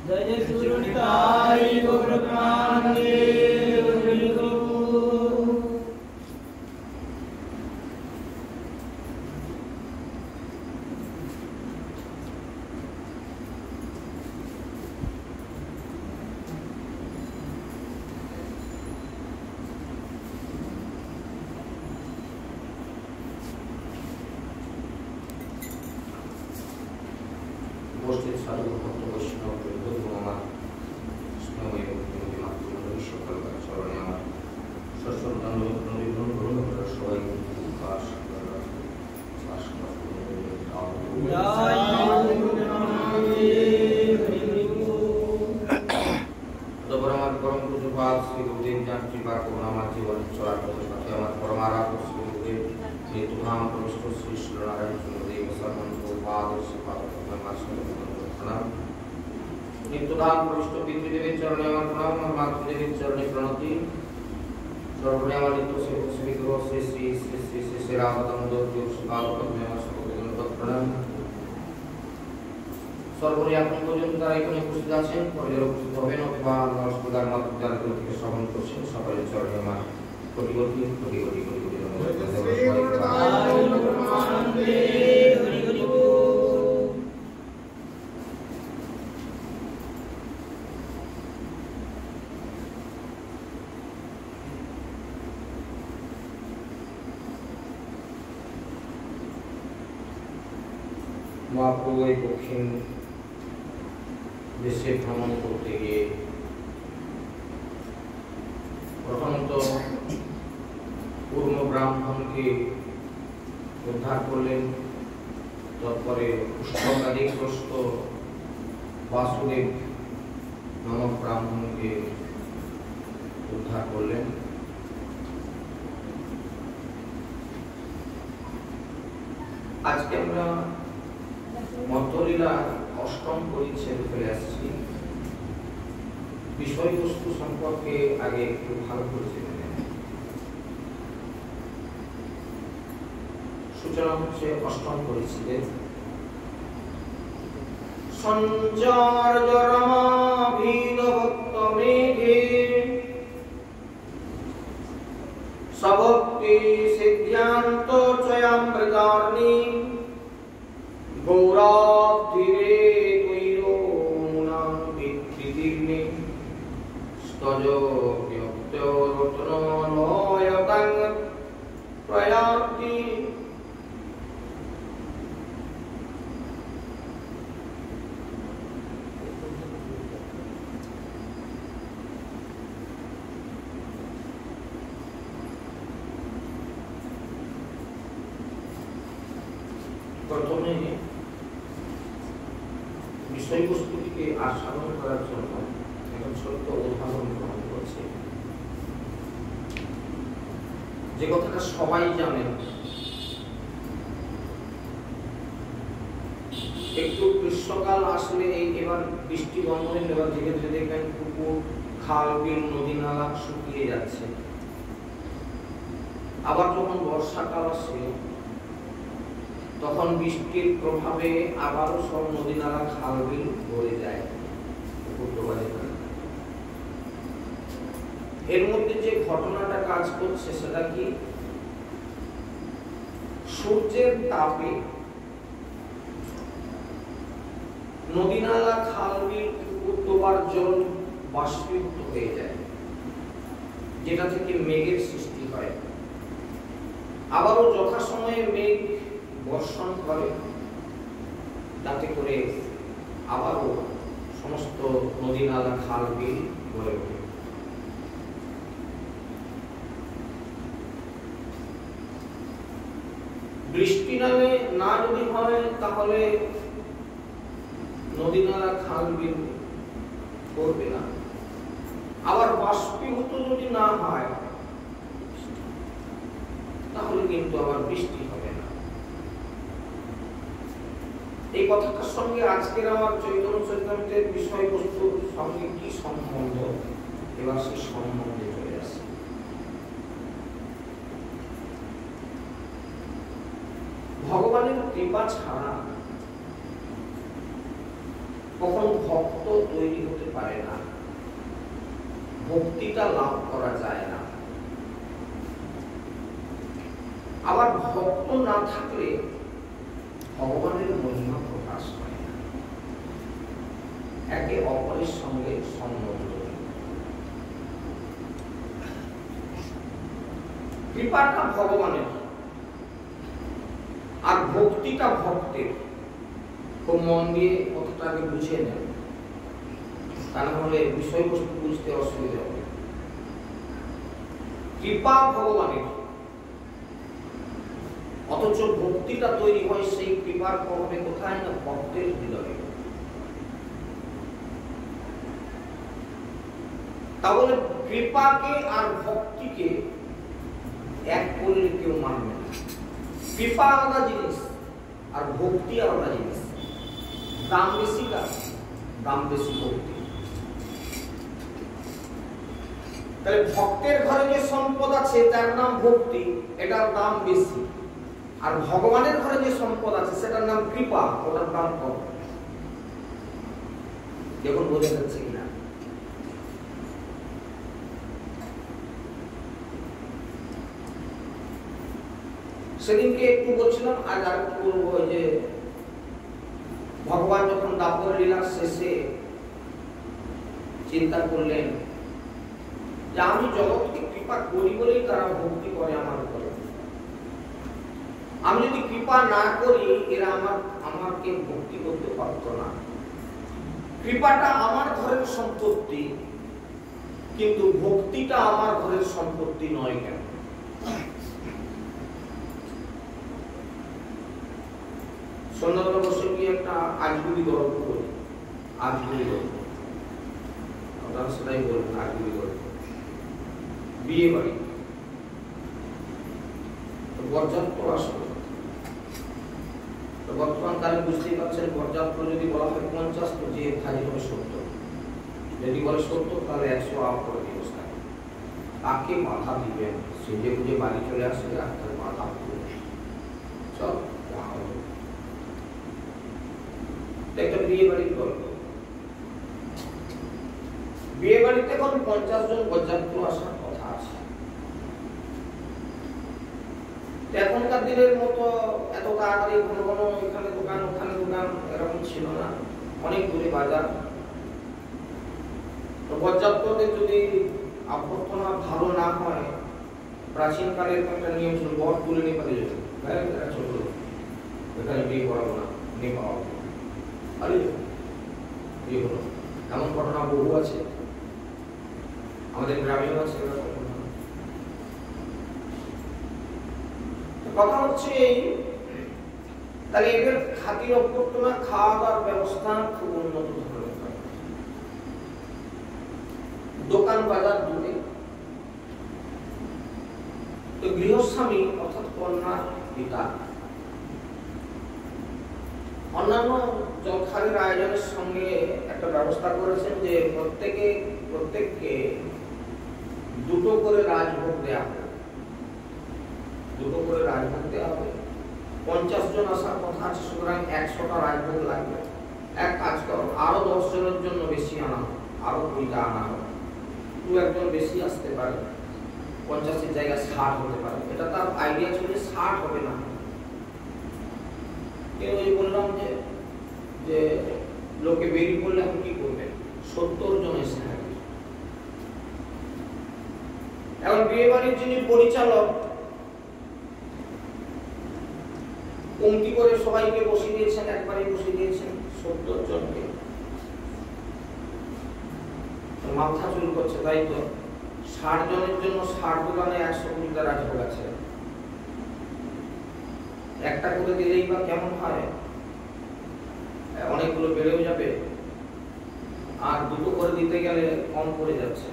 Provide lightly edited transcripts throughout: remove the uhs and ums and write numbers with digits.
जय जय सुरनिताई गौर प्रेमानंदे हरि गुरु। উপস্থিত সাধু ভক্ত বৈষ্ণব বৃন্দ এবং আমার স্নেহময়ী মাতৃমণ্ডলী সকলকার চরণে আমার সশ্রদ্ধাঞ্জলি নিবেদন করুন। আপনারা সবাই তারপর আমার পরম পূজ্যপাদ শ্রী গুরুদেব যার কৃপা করুন আমার জীবনের চলার পথে সাথে আমার পরমারাধ্য শ্রী গুরুদেব মৃত্যুধাম প্রবিষ্ট শ্রী শ্রীনারায়ণ চন্দ্রদেব সর্বন্ত পাদ শ্রীপাদ প্রণাম। নিত্যধাম প্রবিষ্ট পিতৃদেবের চরণে আমার প্রণাম, আমার মাতৃদেবের চরণে প্রণতি। সর্বনে আমার নিত্য সেবক সেবিকা শ্রী শ্রী শ্রী শ্রী শ্রী শ্রী রাধা দামোদর শ্রীপাদ পদ্মে আমার সকলকে ধন্যবাদ প্রণাম। সর্বনে এখন পর্যন্ত তারা এখানে উপস্থিত আছেন, পরে যারা উপস্থিত হবেন অথবা নমস্কার মাত্র যারা থেকে শ্রবণ করছেন সকলের চরণে আমার কোটি কোটি কোটি কোটি কোটি কোটি মহাপ্রভু এই দক্ষিণ দেশে ভ্রমণ করতে গিয়ে প্রথমত পূর্ণ ব্রাহ্মণকে উদ্ধার করলেন, তারপরে পুষ্পকাদিগ্রস্ত বাসুদেব নামক ব্রাহ্মণকে উদ্ধার করলেন। আজকে আমরা মধ্যলীলা অষ্টম পরিচ্ছেদ ফেলে আসছি। বিষয়বস্তু সম্পর্কে আগে একটু ভালো করে জেনে নেন। সূচনা হচ্ছে অষ্টম পরিচ্ছেদের সঞ্চারজরমাভিনভক্তমেঘে সভক্তি সিদ্ধ্যান্ত চয়ামৃতার্ণি গৌরাব্ধিরে তৈরোনাং বিকৃতির্নে স্তজোগ্যক্তরত্নলয়তাং প্রয়ান্তি। প্রথমে বিষয়বস্তুটিকে আস্বাদন করার জন্য একটা ছোট্ট উদাহরণ গ্রহণ করছে। যে কথাটা সবাই জানেন, একটু গ্রীষ্মকাল আসলে এবার বৃষ্টি বন্ধ হয়ে এবার ধীরে ধীরে দেখবেন পুকুর, খাল, বিল, নদী নালা শুকিয়ে যাচ্ছে। আবার যখন বর্ষাকাল আসে তখন বৃষ্টির প্রভাবে আবারও সব নদী নালা খাল বিল ভরে যায়। এর মধ্যে যে ঘটনাটা কাজ করছে সেটা কি, সূর্যের তাপে নদী নালা খাল বিল পুকুর ডোবার জল বাষ্পীভূত হয়ে যায়, যেটা থেকে মেঘের সৃষ্টি হয়। আবারও যথাসময়ে মেঘ বর্ষণ করে, যাতে করে আবারও সমস্ত নদী নালা খাল বিল ভরে ওঠে। বৃষ্টি নামে না যদি হয় তাহলে নদী নালা খাল বিল করবে না। আবার বাষ্পীভূত যদি না হয় তাহলে কিন্তু আবার বৃষ্টি হবে না। এই কথাটার সঙ্গে আজকের আমার চৈতন্য চৈতন্যের বিষয়বস্তুর সঙ্গে কি সম্বন্ধ, এবার সেই সম্বন্ধে চলে আসে। ভগবানের কৃপা ছাড়া কখন ভক্ত তৈরি হতে পারে না, ভক্তিটা লাভ করা যায় না। আবার ভক্ত না থাকলে ভগবানের মহিমা প্রকাশ হয় না। একে অপরের সঙ্গে সম্বন্ধ। কৃপাটা ভগবানের আর ভক্তিটা ভক্তের। খুব মন দিয়ে কথাটাকে বুঝিয়ে নেন, তা না হলে বিষয়বস্তু বুঝতে অসুবিধা হবে। কৃপা ভগবানের, অথচ ভক্তিটা তৈরি হয় সেই কৃপার প্রভাবে কোথায় না ভক্তের হৃদয়ে। তাহলে কৃপাকে আর ভক্তিকে এক করলে কেউ মানবে না। কৃপা আলাদা জিনিস আর ভক্তি আলাদা জিনিস। দাম বেশি কার? দাম বেশি ভক্তি। তাহলে ভক্তের ঘরে যে সম্পদ আছে তার নাম ভক্তি, এটার দাম বেশি। আর ভগবানের ঘরে যে সম্পদ আছে সেটার নাম কৃপা, ওটার দাম কম। দেখুন বোঝা যাচ্ছে কিনা? সেদিনকে একটু বলছিলাম, আজ আর একটু বলবো যে ভগবান যখন দাপর লীলার শেষে চিন্তা করলেন যে আমি জগৎকে কৃপা করি বলেই তারা ভক্তি করে আমার উপরে, আমি যদি কৃপা না করি এরা আমাকে ভক্তি করতে পারত না। কৃপাটা আমার ঘরের সম্পত্তি, কিন্তু ভক্তিটা আমার ঘরের সম্পত্তি নয় কেন? সন্ধ্যাবেলা বসে গিয়ে একটা আজগুবি গল্প করি। আজগুবি গল্প আপনারা সেটাই বলবেন, আজগুবি গল্প। বিয়ে বাড়ি বরযাত্র আসবে। বর্তমান কালে বুঝতেই পারছেন, বরযাত্র যদি বলা হয় 50 তো যে হাজির হবে 70। যদি বলে 70 তাহলে 100 আপ করে ব্যবস্থা। তাকে বাধা দিবেন, সেজে বুঝে বাড়ি চলে আসবে আর তার বাধা সব একটা বিয়ে বাড়ির গল্প। বিয়ে বাড়িতে এখন 50 জন বরযাত্র আসার কথা আছে। এখনকার দিনের মতো এত তাড়াতাড়ি ঘন ঘন এখানে দোকান ওখানে দোকান এরকম ছিল না, অনেক দূরে বাজার। তো বরযাত্রদের যদি অভ্যর্থনা ভালো না হয়, প্রাচীন কালের একটা নিয়ম ছিল, বর তুলে নিয়ে পালিয়ে যেত। ছোট এখানে বিয়ে করাবো না, নিয়ে পাওয়া বিয়ে হলো। এমন ঘটনা বহু আছে, আমাদের গ্রামেও আছে। কথা হচ্ছে এই, তাহলে এদের খাতির অভ্যর্থনা, খাওয়া দাওয়ার ব্যবস্থা খুব উন্নত ধরনের হয়। দোকান বাজার দূরে। তো গৃহস্বামী অর্থাৎ কন্যার পিতা অন্যান্য জলখালির আয়োজনের সঙ্গে একটা ব্যবস্থা করেছেন যে প্রত্যেককে 2টো করে রাজভোগ দেওয়া হবে। 2টো করে রাজভোগ দেওয়া হবে। 50 জন আসার কথা আছে, সুতরাং 100টা রাজভোগ লাগবে। এক কাজ করো, আরো 10 জনের জন্য বেশি আনা হোক, আরো 2টা আনা হোক। 2-1 বেশি আসতে পারে, 50-এর জায়গায় 60 হতে পারে। এটা তার আইডিয়া ছিল 60 হবে না। ওই বললাম যে লোকে বেরিয়ে পড়লে এখন কি করবে, 70 জন এসে থাকবে। এখন বিয়ে বাড়ির যিনি পরিচালক পঙ্ক্তি করে সবাইকে বসিয়ে দিয়েছেন, একবারে বসিয়ে দিয়েছেন 70 জনকে। মাথা চুল করছে, তাই তো 60 জনের জন্য 60 দোকানে 120টা রাজভোগ আছে। একটা করে দিলেই বা কেমন হয়, অনেকগুলো বেড়েও যাবে, আর 2টো করে দিতে গেলে কম পড়ে যাচ্ছে।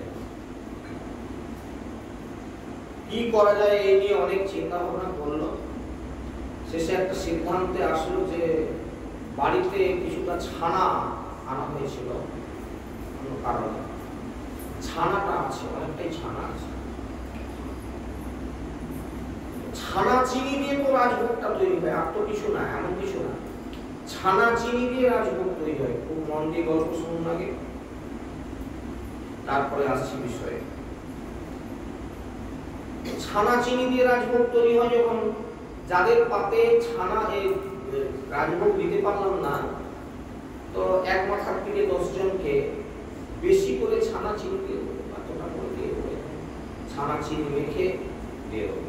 কি করা যায় এই নিয়ে অনেক চিন্তা ভাবনা করলো। শেষে একটা সিদ্ধান্তে আসলো যে বাড়িতে কিছুটা ছানা আনা হয়েছিল কোনো কারণে। ছানাটা আছে, অনেকটাই ছানা আছে। ছানা চিনি দিয়ে তো রাজভোগটা তৈরি হয়, আর তো কিছু না, এমন কিছু না। ছানা চিনি দিয়ে রাজভোগ তৈরি হয়। খুব মন দিয়ে গল্প শুনুন আগে, তারপরে আসছি বিষয়ে। ছানা চিনি দিয়ে রাজভোগ তৈরি হয় যখন, যাদের পাতে ছানা রাজভোগ দিতে পারলাম না, তো এক মাথার থেকে 10 জনকে বেশি করে ছানা চিনি দিয়ে দেবো, এতটা করে দিয়ে দেবো, ছানা চিনি মেখে দিয়ে দেবো।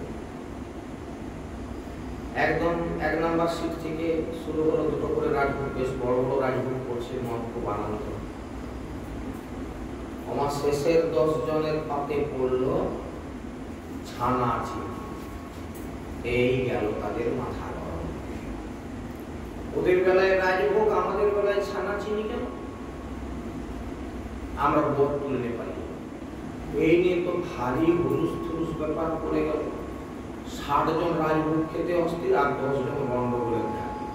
একদম 1 নাম্বার সিট থেকে শুরু হলো, দুটো করে রাজভোগ, বেশ বড় বড় রাজভোগ করছে, মন খুব আনন্দ। আমার শেষের 10 জনের পাতে পড়লো ছানা চিনি। এই গেল তাদের মাথা গরম। ওদের বেলায় রাজভোগ, আমাদের বেলায় ছানা চিনি কেন? আমরা বোধ তুলতে পারি। এই নিয়ে তো ভারী হুলুস থুলুস ব্যাপার পড়ে গেল। 60 জন রাজভোগ খেতে অস্থির, আর 10 জন গন্ডগোলের থাকে।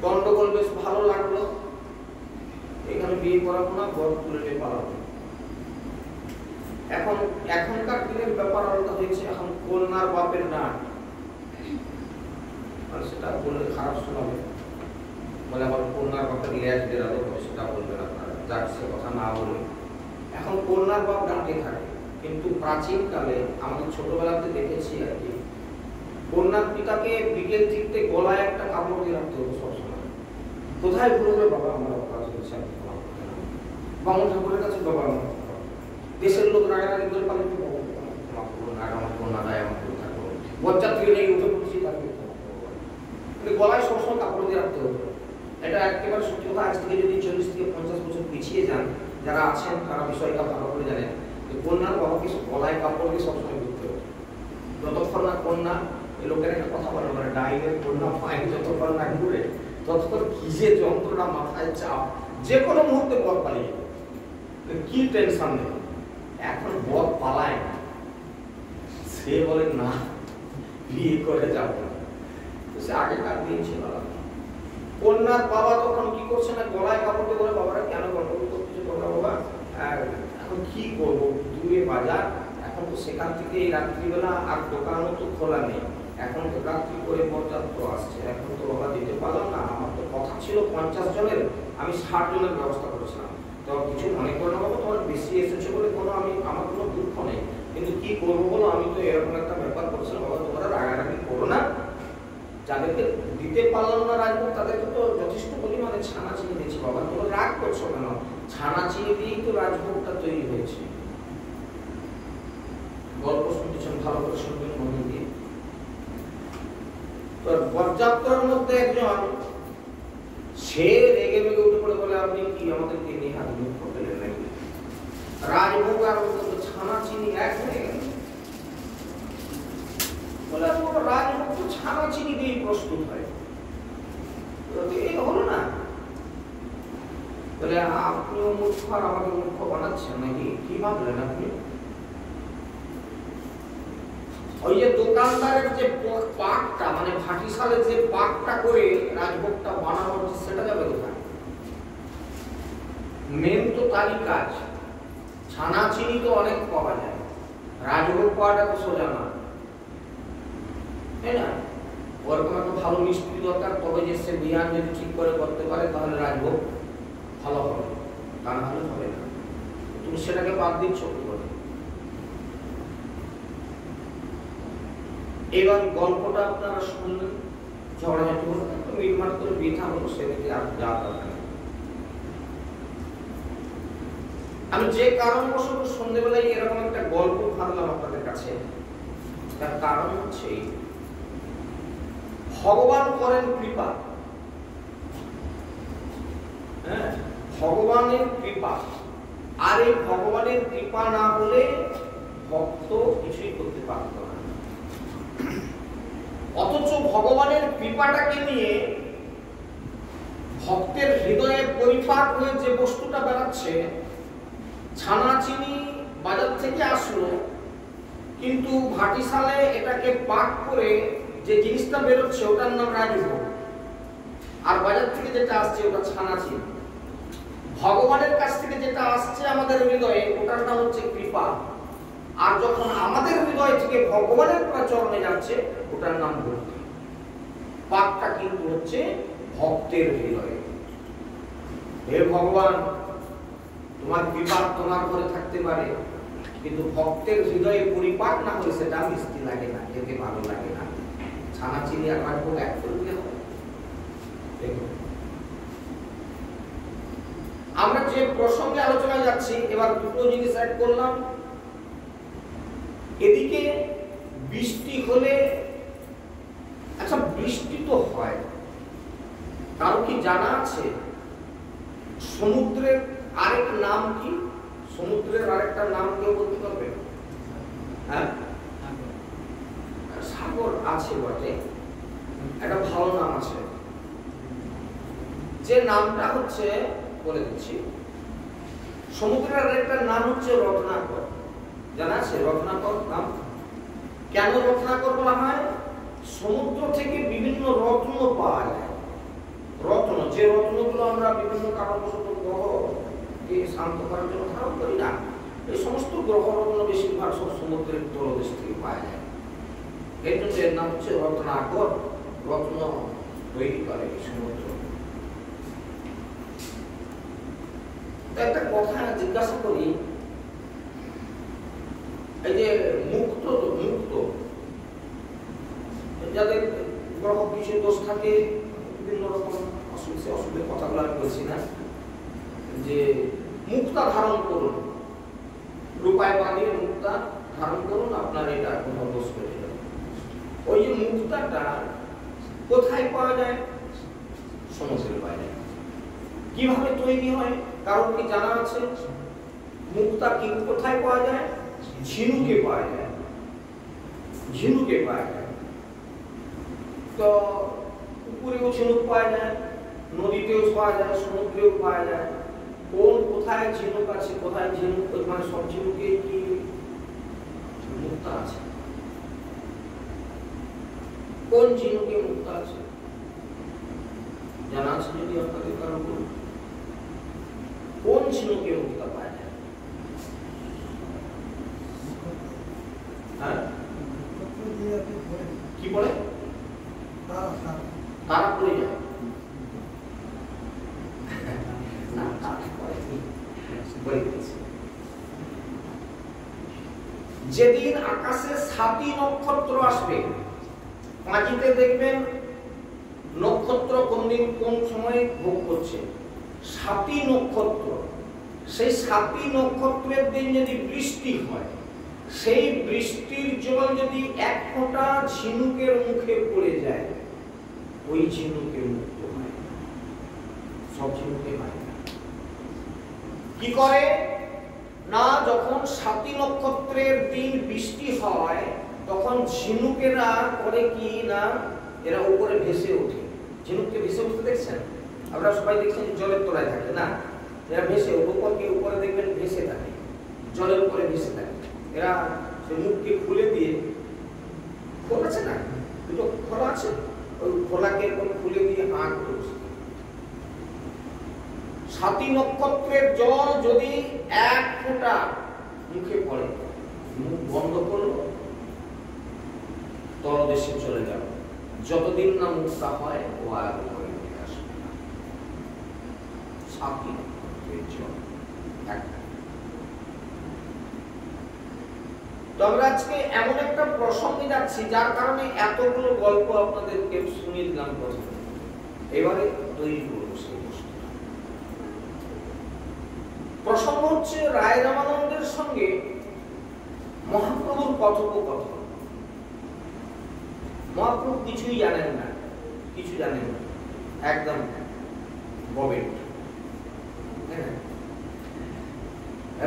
গন্ডগোল বেশ ভালো লাগলো। এখানে বিয়ে করাবো না, বোধ তুলতে পারবো। এখনকার দিনের ব্যাপার আলাদা হয়েছে। এখন কন্যার বাপের ডাক, সেটা বললে খারাপ শোনাবে, বলে আমার কন্যার বাপের লেজ বেরালো হবে, সেটা বলবেন আপনারা, যাক সে কথা না বলে। এখন কন্যার বাপ ডাকে থাকে, কিন্তু প্রাচীনকালে আমাদের ছোটবেলাতে দেখেছি আর কি, কন্যার পিতাকে বিকেল চিত্তে গলায় একটা কাপড় দিয়ে রাখতে হতো সবসময়। কোথায় বলবে বাবা আমার অপরাধ হয়েছে, বামন ঠাকুরের কাছে বাবা আমার, দেশের লোক রাগারাগি করে পালে ক্ষমা করুন, আর আমার কন্যা দায় আমার করে থাকবো, বজ্জার থেকে নেই উঠে পড়ছি, তাকে গলায় সবসময় কাপড় দিয়ে রাখতে হতো। এটা একেবারে সত্যি কথা। আজ থেকে যদি 40 থেকে 50 বছর পিছিয়ে যান, যারা আছেন তারা বিষয়টা ভালো করে জানেন। কন্যার বাবাকে গলায় কাপড় দিয়ে সবসময় ঘুরতে হতো, যতক্ষণ না কন্যা, এই লোকের একটা কথা বলে, মানে ডাইনের কন্যা পায় যতক্ষণ না ঘুরে, ততক্ষণ কি যে যন্ত্রণা, মাথায় চাপ, যে কোনো মুহূর্তে বর পালিয়ে কি টেনশন নেই। এখন বর পালায় না, সে বলে না বিয়ে করে যাবো না, সে আগেকার দিন ছিল। কন্যার বাবা তখন কি করছে না, গলায় কাপড় দিয়ে বলে বাবারা কেন গন্ডগোল করতেছে তোমরা বাবা, এখন কি করবো, দূরে বাজার, এখন তো সেখান থেকে এই রাত্রিবেলা আর দোকানও তো খোলা নেই, এখন তো রাত্রি করে পর্যাপ্ত আসছে, এখন তো বাবা দিতে পারলাম না। আমার তো কথা ছিল 50 জনের, আমি 60 জনের ব্যবস্থা করেছিলাম। তো কিছু মনে করো না বাবা, তোমার বেশি এসেছে বলে আমার কোনো দুঃখ নেই, কিন্তু কি করবো বলো, আমি তো এরকম একটা ব্যাপার করছিলাম বাবা, তোমরা রাগারাগি করো না। যাদেরকে দিতে পারলাম না রাজভোগ, তাদেরকে তো যথেষ্ট পরিমাণে ছানা চিনি দিয়েছি বাবা, তোমরা রাগ করছো কেন? ছানা চিনি দিয়েই তো রাজভোগটা তৈরি হয়েছে। গল্প শুনতেছেন, ভালো করে শুনবেন মন দিয়ে। তো পর্যাপ্তর মধ্যে একজন, সে রেগে মেগে উঠে পড়ে বলে আপনি কি আমাদেরকে নিয়ে হাত মুখ করলেন নাকি? রাজভোগ আর ছানা চিনি এক হয়ে গেল। বলে রাজভোগ তো ছানা চিনি দিয়ে প্রস্তুত হয়, এই হলো না। বলে আপনিও মূর্খ আর আমাকে মূর্খ বানাচ্ছেন নাকি? কি ভাবলেন আপনি? ওই যে দোকানদারের যে পাকটা, মানে ভাটিশালে যে পাকটা করে রাজভোগটা বানানো হচ্ছে, সেটা যাবে কোথায়? মেন তো তারই কাজ। ছানা চিনি তো অনেক পাওয়া যায়, রাজভোগ পাওয়াটা তো সোজা না, তাই না? ওরকম একটা ভালো মিস্ত্রি দরকার, তবে যে সে বিয়ান যদি ঠিক করে করতে পারে তাহলে রাজভোগ ভালো হবে, তা না হলে হবে না। তুমি সেটাকে বাদ দিচ্ছ কি করে? এবার গল্পটা আপনারা শুনলেন, ঝগড়াঝাটি হলো, মিটমাট করে বিয়ে হলো, সেদিকে আর যা দরকার। আমি যে কারণবশত সন্ধ্যেবেলায় এরকম একটা গল্প ভাবলাম আপনাদের কাছে, তার কারণ হচ্ছে ভগবান করেন কৃপা। হ্যাঁ, ভগবানের কৃপা, আর এই ভগবানের কৃপা না হলে ভক্ত কিছুই করতে পারত না। অথচ ভগবানের কৃপাটাকে নিয়ে ভক্তের হৃদয়ে পরিপাক হয়ে যে বস্তুটা বেড়াচ্ছে, ছানা চিনি বাজার থেকে আসলো, কিন্তু ভাটিশালে এটাকে পাক করে যে জিনিসটা বেরোচ্ছে ওটার নাম রাজভোগ, আর বাজার থেকে যেটা আসছে ওটা ছানা চিনি। ভগবানের কাছ থেকে যেটা আসছে আমাদের হৃদয়ে ওটার নাম হচ্ছে কৃপা, আর যখন আমাদের হৃদয় থেকে ভগবানের চরণে যাচ্ছে ওটার নাম ভক্তি। পাকটা কিন্তু হচ্ছে ভক্তের হৃদয়ে। হে ভগবান, তোমার বিপাক তোমার ঘরে থাকতে পারে, কিন্তু ভক্তের হৃদয়ে পরিপাক না হলে সেটা মিষ্টি লাগে না, খেতে ভালো লাগে না। ছানা চিনি আর রাখবো এক করলে হবে। আমরা যে প্রসঙ্গে আলোচনায় যাচ্ছি, এবার দুটো জিনিস অ্যাড করলাম। এদিকে বৃষ্টি হলে, আচ্ছা বৃষ্টি তো হয়, কারো কি জানা আছে সমুদ্রের আরেক নাম কি? সমুদ্রের আরেকটা নাম কেউ বলতে পারবে? হ্যাঁ, সাগর আছে বটে, একটা ভালো নাম আছে, যে নামটা হচ্ছে বলে দিচ্ছি। সমুদ্রের আরেকটা নাম হচ্ছে রত্নাকর। জানা আছে রত্নাকর নাম? কেন রত্নাকর বলা হয়? সমুদ্র থেকে বিভিন্ন রত্ন পাওয়া যায়। রত্ন, যে রত্নগুলো আমরা বিভিন্ন কারণবশত গ্রহকে শান্ত করার জন্য ধারণ করি না, এই সমস্ত গ্রহ রত্ন বেশিরভাগ সব সমুদ্রের তলদেশ থেকে পাওয়া যায়। এই জন্য এর নাম হচ্ছে রত্নাকর। রত্ন তৈরি করে সমুদ্র। একটা কথা জিজ্ঞাসা করি, এই যে মুক্ত যাদের গ্রহ কিছু দোষ থাকে, বিভিন্ন রকম অসুবিধার কথাগুলো আমি বলছি না, যে মুক্তা ধারণ করুন, রূপায় বাঁধিয়ে মুক্তা ধারণ করুন, আপনার এটা কোনো দোষ করে যাবে। ওই যে মুক্তাটা কোথায় পাওয়া যায়? সমুদ্রে পাওয়া যায়। কিভাবে তৈরি হয় কারণ কি জানা আছে? মুক্তা কি কোথায় পাওয়া যায়? ঝিনুকে পাওয়া যায়। ঝিনুকে পাওয়া যায়। তো পুকুরেও ঝিনুক পাওয়া যায়, নদীতেও পাওয়া যায়, সমুদ্রেও পাওয়া যায়। কোথায় ঝিনুক আছে, কোথায় ঝিনুক, মানে সব ঝিনুকে কি মুক্তা আছে? কোন ঝিনুকে মুক্তা আছে জানা আছে? যদি আপনাদের কারণ বলুন, কোন ঝিনুকে মুক্তা পাওয়া যায়? হ্যাঁ, কি বলে? তারা পড়ে যায়। যেদিন আকাশে 7টি নক্ষত্র আসবে, পাঁচিতে দেখবেন নক্ষত্র কোন দিন কোন সময়ে ভোগ করছে, 7টি নক্ষত্র। সেই 7টি নক্ষত্রের দিন যদি বৃষ্টি হয়, সেই বৃষ্টির জল যদি এক ফোঁটা ঝিনুকের মুখে পড়ে যায়, ওই ঝিনুকে মুক্ত হয়। সব ঝিনুকে হয় না। কি করে না, যখন 7টি নক্ষত্রের দিন বৃষ্টি হয়, তখন ঝিনুকেরা করে কি না, এরা উপরে ভেসে ওঠে। ঝিনুককে ভেসে উঠতে দেখছেন? আপনারা সবাই দেখছেন জলের তলায় থাকে না, এরা ভেসে উপরে দেখবেন ভেসে থাকে, জলের উপরে ভেসে থাকে। এরা সে মুখকে খুলে দিয়ে, খোলা আছে না, দুটো খোলা আছে, ওই খোলাকে খুলে দিয়ে হাঁক করছে। 7টি নক্ষত্রের জল যদি এক ফোঁটা মুখে পড়ে, মুখ বন্ধ করলো, তলদেশে চলে যাবে। যতদিন না মুক্তা হয়, ও আর উপরে উঠে আসবে না। 7টি নক্ষত্রের জল এক। তো আমরা আজকে এমন একটা প্রসঙ্গে যাচ্ছি, যার কারণে এতগুলো গল্প আপনাদেরকে শুনিয়ে দিলাম প্রথমে। এবারে তৈরি করবো সেই বস্তু। প্রসঙ্গ হচ্ছে রায় রামানন্দের সঙ্গে মহাপ্রভুর কথোপকথন। মহাপ্রভু কিছুই জানেন না, কিছু জানেন না, একদম ববেট।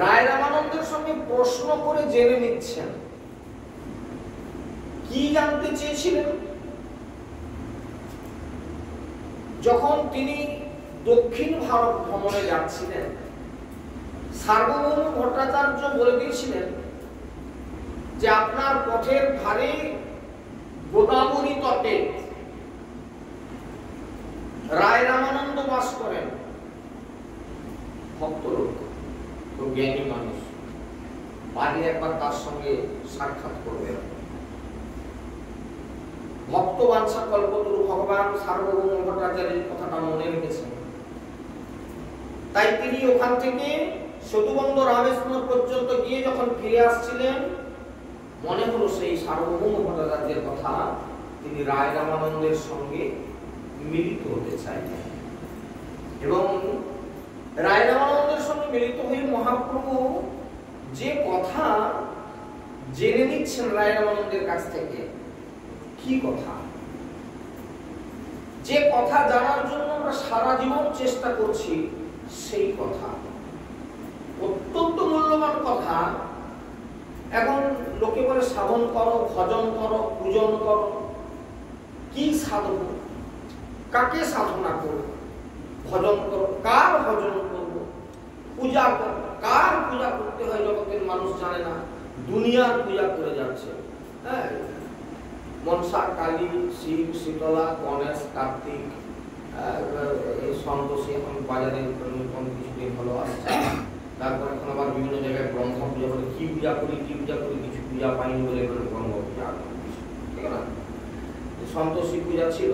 রায় রামানন্দের সঙ্গে প্রশ্ন করে জেনে নিচ্ছেন কি জানতে চেয়েছিলেন। যখন তিনি দক্ষিণ ভারত ভ্রমণে যাচ্ছিলেন, সার্বভৌম ভট্টাচার্য বলে দিয়েছিলেন যে আপনার পথের ধারে গোদাবরী তটে রায় রামানন্দ বাস করেন। ভক্ত লোক, খুব জ্ঞানী মানুষ, বাড়ি একবার তার সঙ্গে সাক্ষাৎ করবে। ভক্তবাঞ্ছা কল্পতরু ভগবান সার্বভৌম ভট্টাচার্যের কথাটা মনে রেখেছেন। তাই তিনি ওখান থেকে সতুবন্ধ রামেশ্বর পর্যন্ত গিয়ে যখন ফিরে আসছিলেন, মনে হলো সেই সার্বভৌম ভট্টাচার্যের কথা তিনি রায় রামানন্দের সঙ্গে মিলিত হতে চাইলেন। এবং রায় রামানন্দের সঙ্গে মিলিত হয়ে মহাপ্রভু যে কথা জেনে নিচ্ছেন রায় রামানন্দের কাছ থেকে, কি কথা, যে কথা জানার জন্য আমরা সারা জীবন চেষ্টা করছি, সেই কথা অত্যন্ত মূল্যবান কথা। এখন লোকে বলে সাধন করো, ভজন করো, পূজন করো। কি সাধন, কাকে সাধনা করো, ভজন করো, কার ভজন করবো, পূজা করো, কার পূজা করতে হয় জগতের মানুষ জানে না, দুনিয়ার পূজা করে যাচ্ছে। হ্যাঁ, মনসা, কালী, শিব, শীতলা, গণেশ, কার্তিক, সন্তোষী এখন বাজারে কিছুদিন হলো আসছে। তারপর এখন আবার বিভিন্ন জায়গায় ব্রহ্ম পূজা করে, কি পূজা করি কি পূজা করি, কিছু পূজা পাইনি বলে ব্রহ্ম পূজা, ঠিক না? সন্তোষী পূজা ছিল,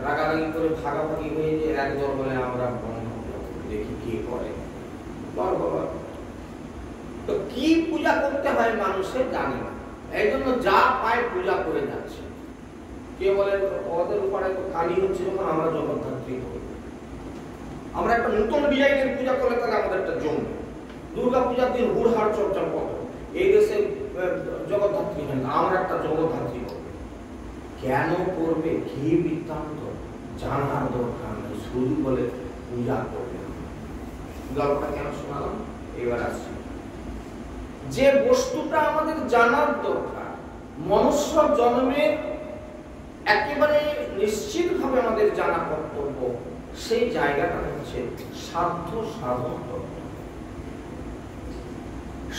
রাগারাগি করে ভাগাভাগি হয়ে যে একদল বলে আমরা ব্রহ্ম পূজা করি, দেখি কে করে। তো কি পূজা করতে হয় মানুষের জানে না, এই জন্য যা পায় পূজা করে যাচ্ছে। কে বলে ওদের উপরে তো কালী হচ্ছে, যখন আমরা জগদ্ধাত্রী করি, আমরা একটা নতুন ডিজাইনের পূজা করলে তাহলে আমাদের একটা জমবে। দুর্গা পূজার দিন হুড়হাড় চর্চা কত, এই দেশে জগদ্ধাত্রী হয় না, আমরা একটা জগদ্ধাত্রী করবো। কেন করবে, কি বৃত্তান্ত জানার দরকার নেই, শুধু বলে পূজা করবে। গল্পটা কেন শোনালাম, এবার আসছি। যে বস্তুটা আমাদের জানার দরকার, মনুষ্য জন্মের একেবারে নিশ্চিতভাবে আমাদের জানা কর্তব্য, সেই জায়গাটা হচ্ছে সাধ্য সাধন তত্ত্ব।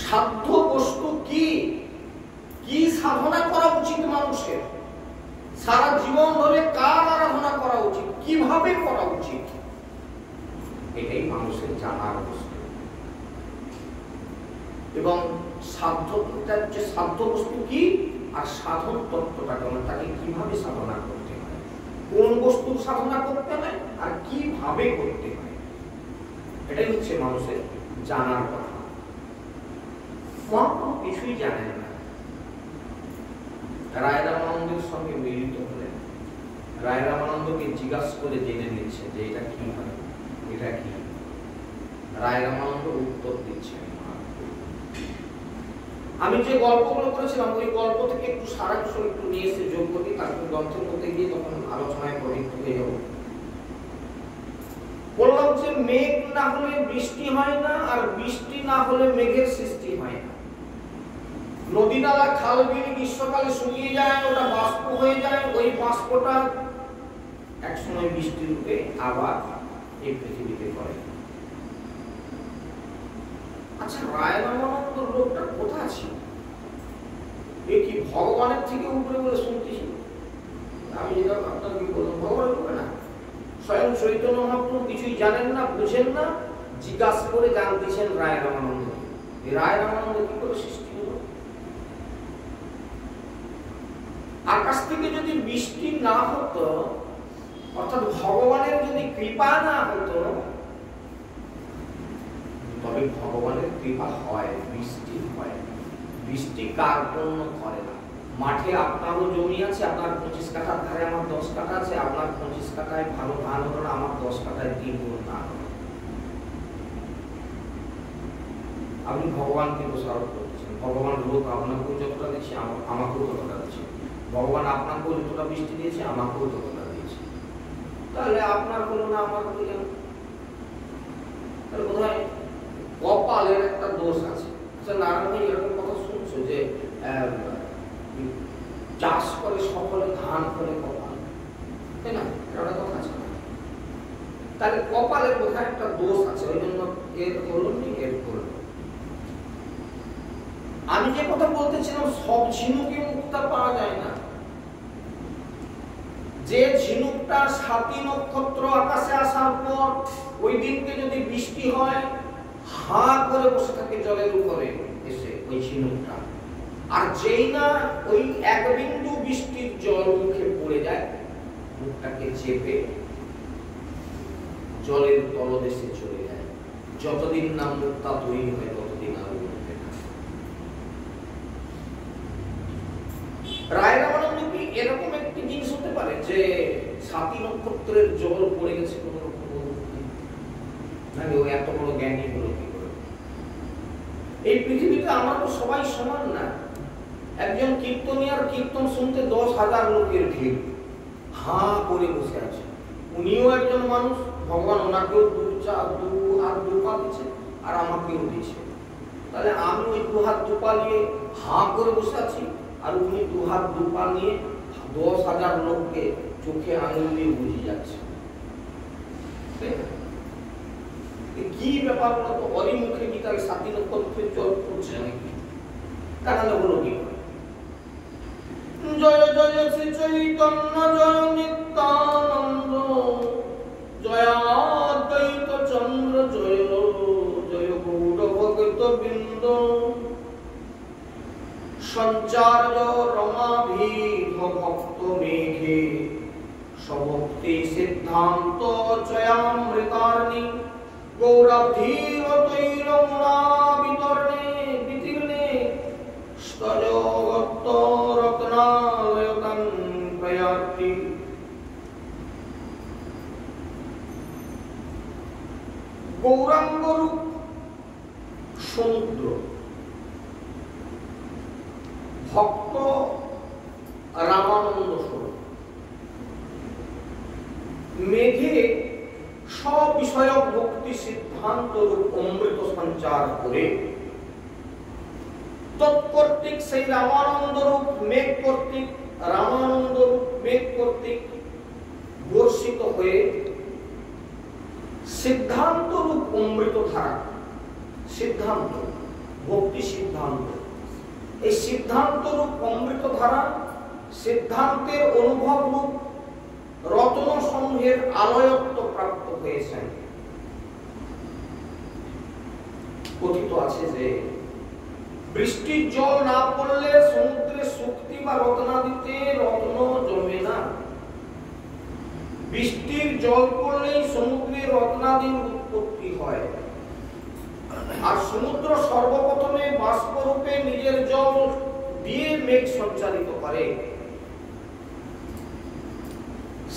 সাধ্য বস্তু কি, কি সাধনা করা উচিত মানুষের, সারা জীবন ধরে কার আরাধনা করা উচিত, কিভাবে করা উচিত, এটাই মানুষের জানার বস্তু। এবং সাধ্যটা হচ্ছে সাধ্য বস্তু কি, আর সাধন তত্ত্বটা কেমন, তাকে কিভাবে সাধনা করতে হয়, কোন বস্তুর সাধনা করতে হয় আর কিভাবে করতে হয়, এটাই হচ্ছে মানুষের জানার কথা। কোনো কিছুই জানেন না। রায় রামানন্দের সঙ্গে মিলিত হলেন, রায় রামানন্দকে জিজ্ঞাসা করে জেনে নিচ্ছে যে এটা কি হয়, এটা কি। রায় রামানন্দ উত্তর দিচ্ছেন। আমি যে গল্পগুলো করেছিলাম ওই গল্প থেকে একটু সারাংশ একটু নিয়ে এসে যোগ করি, তারপর গ্রন্থের মধ্যে গিয়ে তখন আলোচনায় প্রবৃত্ত হয়ে যাব। বললাম যে মেঘ না হলে বৃষ্টি হয় না, আর বৃষ্টি না হলে মেঘের সৃষ্টি হয় না। নদী নালা খাল বিল গ্রীষ্মকালে শুকিয়ে যায়, ওটা বাষ্প হয়ে যায়, ওই বাষ্পটা একসময় বৃষ্টি রূপে আবার এই পৃথিবীতে পড়ে। আচ্ছা, রায় রামানন্দ লোকটা কোথায় ছিল? এ কি ভগবানের থেকে উপরে বলে শুনতেছি? আমি যেটা আপনাকে বললাম, ভগবানের উপরে না, স্বয়ং চৈতন্য মহাপ্রভু কিছুই জানেন না, বুঝেন না, জিজ্ঞাসা করে জানতেছেন রায় রামানন্দ। এই রায় রামানন্দ কি করে সৃষ্টি হলো? আকাশ থেকে যদি বৃষ্টি না হতো, অর্থাৎ ভগবানের যদি কৃপা না হতো, তবে ভগবানের কৃপা হয়, বৃষ্টি হয়। বৃষ্টি কার জন্য করে না? মাঠে আপনারও জমি আছে, আপনার 25 কাঠার ধারে আমার 10 কাঠা আছে, আপনার 25 কাঠায় ভালো ধান হলো না, আমার 10 কাঠায় 3 গুণ ধান হলো। আপনি ভগবানকে দোষারোপ করছেন, ভগবান লোক আপনাকেও যতটা দিচ্ছে আমাকেও ততটা দিচ্ছে, ভগবান আপনাকেও যতটা বৃষ্টি দিয়েছে আমাকেও ততটা দিয়েছে, তাহলে আপনার হলো না আমার হলো কেন? তাহলে বোধহয় কপালের একটা দোষ আছে। আচ্ছা, নারায়ণ ভাই এরকম কথা শুনছো যে চাষ করে সকলে ধান করে কপাল, তাই না? এটা কথা আছে। তাহলে কপালের বোধহয় একটা দোষ আছে, ওই জন্য এর হলো নি, এর হলো। আমি যে কথা বলতেছিলাম, সব ঝিনুকে মুক্তা পাওয়া যায় না। যে ঝিনুকটা 7 নক্ষত্র আকাশে আসার পর ওই দিনকে যদি বৃষ্টি হয়, হা করে বসে থাকে জলের উপরে এসে ওই ঝিনুকটা, আর যেই না ওই এক বিন্দু বৃষ্টির জল মুখে পড়ে মুখটাকে চেপে জলের তলদেশে চলে যায়। যতদিন না মুক্তা তৈরি হয় ততদিন আর উঠবে না। রায় রামানন্দ কি এরকম একটি জিনিস হতে পারে যে সাতী নক্ষত্রের জল পড়ে গেছে কোন রকম নাকি ও এত বড় জ্ঞানী হলো কি করে? এই পৃথিবীতে আমরা তো সবাই সমান না। একজন কীর্তনিয়ার কীর্তন শুনতে 10,000 লোকের ভিড়, হাঁ করে বসে আছে। উনিও একজন মানুষ, ভগবান ওনাকেও দু হাত দু পা দিচ্ছে আর আমাকেও দিচ্ছে। তাহলে আমি ওই 2 হাত 2 পা নিয়ে হাঁ করে বসে আছি আর উনি 2 হাত 2 পা নিয়ে 10,000 লোককে চোখে আঙুল দিয়ে বুঝিয়ে যাচ্ছে। কি ব্যাপার বলতো? অরি মুখে কি তার সাতী নক্ষত্রের জল পড়ছে নাকি? কারণে হলো কি? জয় জয় শ্রী চৈতন্য জয় নিত্যানন্দ, জয়াদ্বৈত চন্দ্র জয় জয় গৌর ভক্ত বৃন্দ, সঞ্চার্য রমাভিধ ভক্ত মেঘে, সভক্তি সিদ্ধান্ত চয়ামৃতার্ণি, গৌরাধীর তৈরমুনা বিতর্ণে বিতীর্ণে, স্তজগত রত্নালয়তাং প্রয়াতি। গৌরাঙ্গ রূপ সমুদ্র, ভক্ত রামানন্দ স্বরূপ, মেঘে সবিষয়ক ভক্তি সিদ্ধান্ত রূপ অমৃত সঞ্চার করে তৎকর্তৃক সেই রামানন্দ রূপ মেঘ কর্তৃক, রামানন্দ রূপ মেঘ কর্তৃক বর্ষিত হয়ে সিদ্ধান্ত রূপ অমৃত ধারা, সিদ্ধান্ত ভক্তি সিদ্ধান্ত, এই সিদ্ধান্ত রূপ অমৃত ধারা, সিদ্ধান্তের অনুভব রূপ রত্ন সমূহের আলয়ত্ব প্রাপ্ত হয়েছেন। কথিত আছে যে বৃষ্টির জল না পড়লে সমুদ্রে শক্তি বা রত্নাদিতে রত্ন জমে না, বৃষ্টির জল পড়লেই সমুদ্রে রত্নাদির উৎপত্তি হয়। আর সমুদ্র সর্বপ্রথমে বাষ্পরূপে নিজের জল দিয়ে মেঘ সঞ্চারিত করে,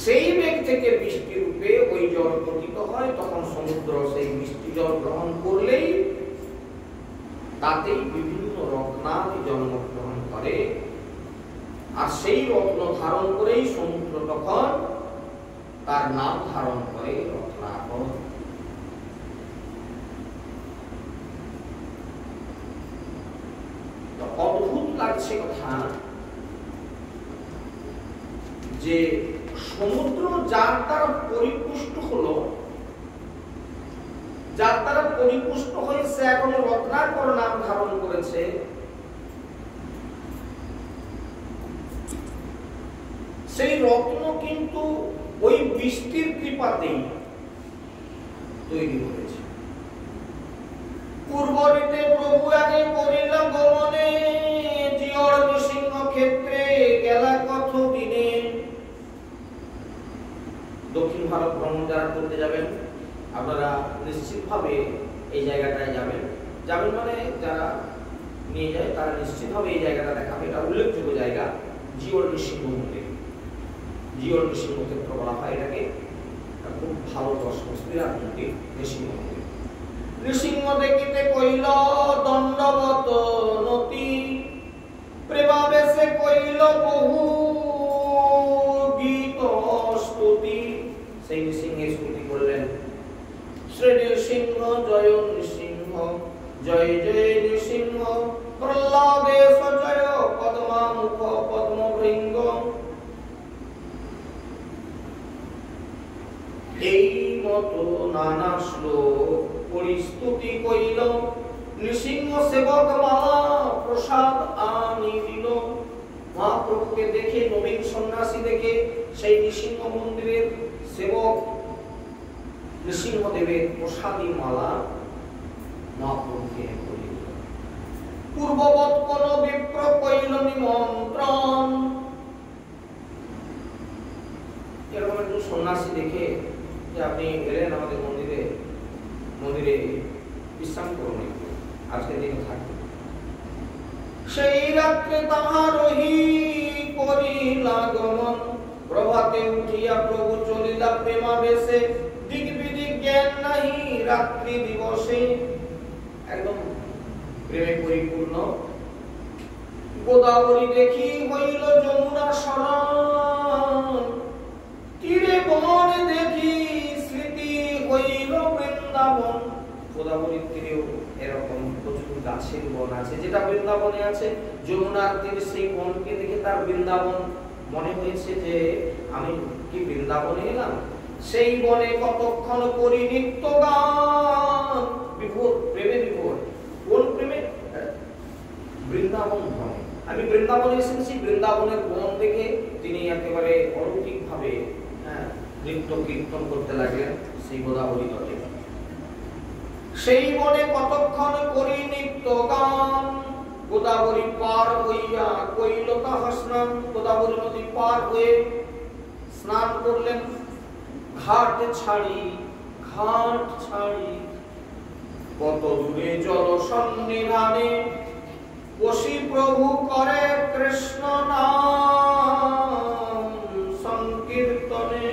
সেই মেঘ থেকে বৃষ্টি রূপে ওই জল পতিত হয়। তখন সমুদ্র সেই বৃষ্টি জল গ্রহণ করলেই তাতেই বিভিন্ন রত্নাদি জন্মগ্রহণ করে, আর সেই রত্ন ধারণ করেই সমুদ্র তখন তার নাম ধারণ করে রত্নাকর। অদ্ভুত লাগছে কথা যে সমুদ্র যার দ্বারা পরিপুষ্ট হলো, যার দ্বারা পরিপুষ্ট হয়ে সে এখন রত্নাকর নাম ধারণ করেছে, সেই রত্ন কিন্তু ওই বৃষ্টির কৃপাতেই তৈরি হয়েছে। পূর্বরিতে প্রভু আগে করিল গমনে, জিয়র নৃসিংহ ক্ষেত্রে গেলা কত দিনে। দক্ষিণ ভারত ভ্রমণ যারা করতে যাবেন আপনারা নিশ্চিতভাবে এই জায়গাটায় যাবেন, যাবেন মানে যারা নিয়ে যায় তারা নিশ্চিতভাবে এই জায়গাটা দেখাবে। এটা উল্লেখযোগ্য জায়গা, জিয়র নৃসিংহ মন্দির, জিয়র নৃসিংহ ক্ষেত্র বলা হয় এটাকে। খুব ভালো দর্শন, বিরাট মন্দির নৃসিংহ মন্দির। নৃসিংহ দেখিতে কইল দণ্ডবত নতি, প্রেমাবেশে কইল বহু গীত স্তুতি। সেই নৃসিংহের স্তুতি করলেন, শ্রী নৃসিংহ জয় নৃসিংহ, জয় জয় নৃসিংহ, প্রহ্লাদেশ জয় পদ্মামুখ পদ্মভৃঙ্গ। এই মতো নানা শ্লোক পরিস্তুতি কইল, নৃসিংহ সেবক মালা প্রসাদ আনি দিল। মহাপ্রভুকে দেখে, নবীন সন্ন্যাসী দেখে সেই নৃসিংহ মন্দিরের সেবক নৃসিংহদেবের প্রসাদী মালা মহাপ্রভুকে করিল। পূর্ববৎ কোন বিপ্র কইল নিমন্ত্রণ, একজন সন্ন্যাসী দেখে যে আপনি এলেন আমাদের মন্দিরে বিশ্রাম করুন, আজকের দিনে থাকবেন। সেই রাত্রে তাহারহি করিলা গমন, প্রভাতে উঠিয়া প্রভু চলিলা প্রেমাবেশে, দিক বিদিক জ্ঞান নাহি রাত্রি দিবসে। একদম প্রেমে পরিপূর্ণ। গোদাবরী দেখি হইল যমুনা শরণ, তীরে বন দেখি স্মৃতি হইল বৃন্দাবন। গোদাবরীর তীরেও এরকম প্রচুর গাছের বন আছে, যেটা বৃন্দাবনে আছে। যমুনার তীরে সেই বনকে দেখে তার বৃন্দাবন মনে হয়েছে যে আমি কি বৃন্দাবনে এলাম। সেই বনে কতক্ষণ করি নিত্য গান, বিভোর প্রেমে বিভোর। কোন প্রেমে? বৃন্দাবন বনে। আমি বৃন্দাবনে এসেছি, বৃন্দাবনের বন দেখে তিনি একেবারে অলৌকিক ভাবে নৃত্য কীর্তন করতে লাগলেন সেই গোদাবরী তটে। সেই বনে কতক্ষণ করি নিত্য গান, গোদাবরী পার হইয়া কইল তাহা স্নান। গোদাবরী নদী পার হয়ে স্নান করলেন। ঘাট ছাড়ি কত দূরে জল সন্নিধানে, বসি প্রভু করে কৃষ্ণ নাম সংকীর্তনে।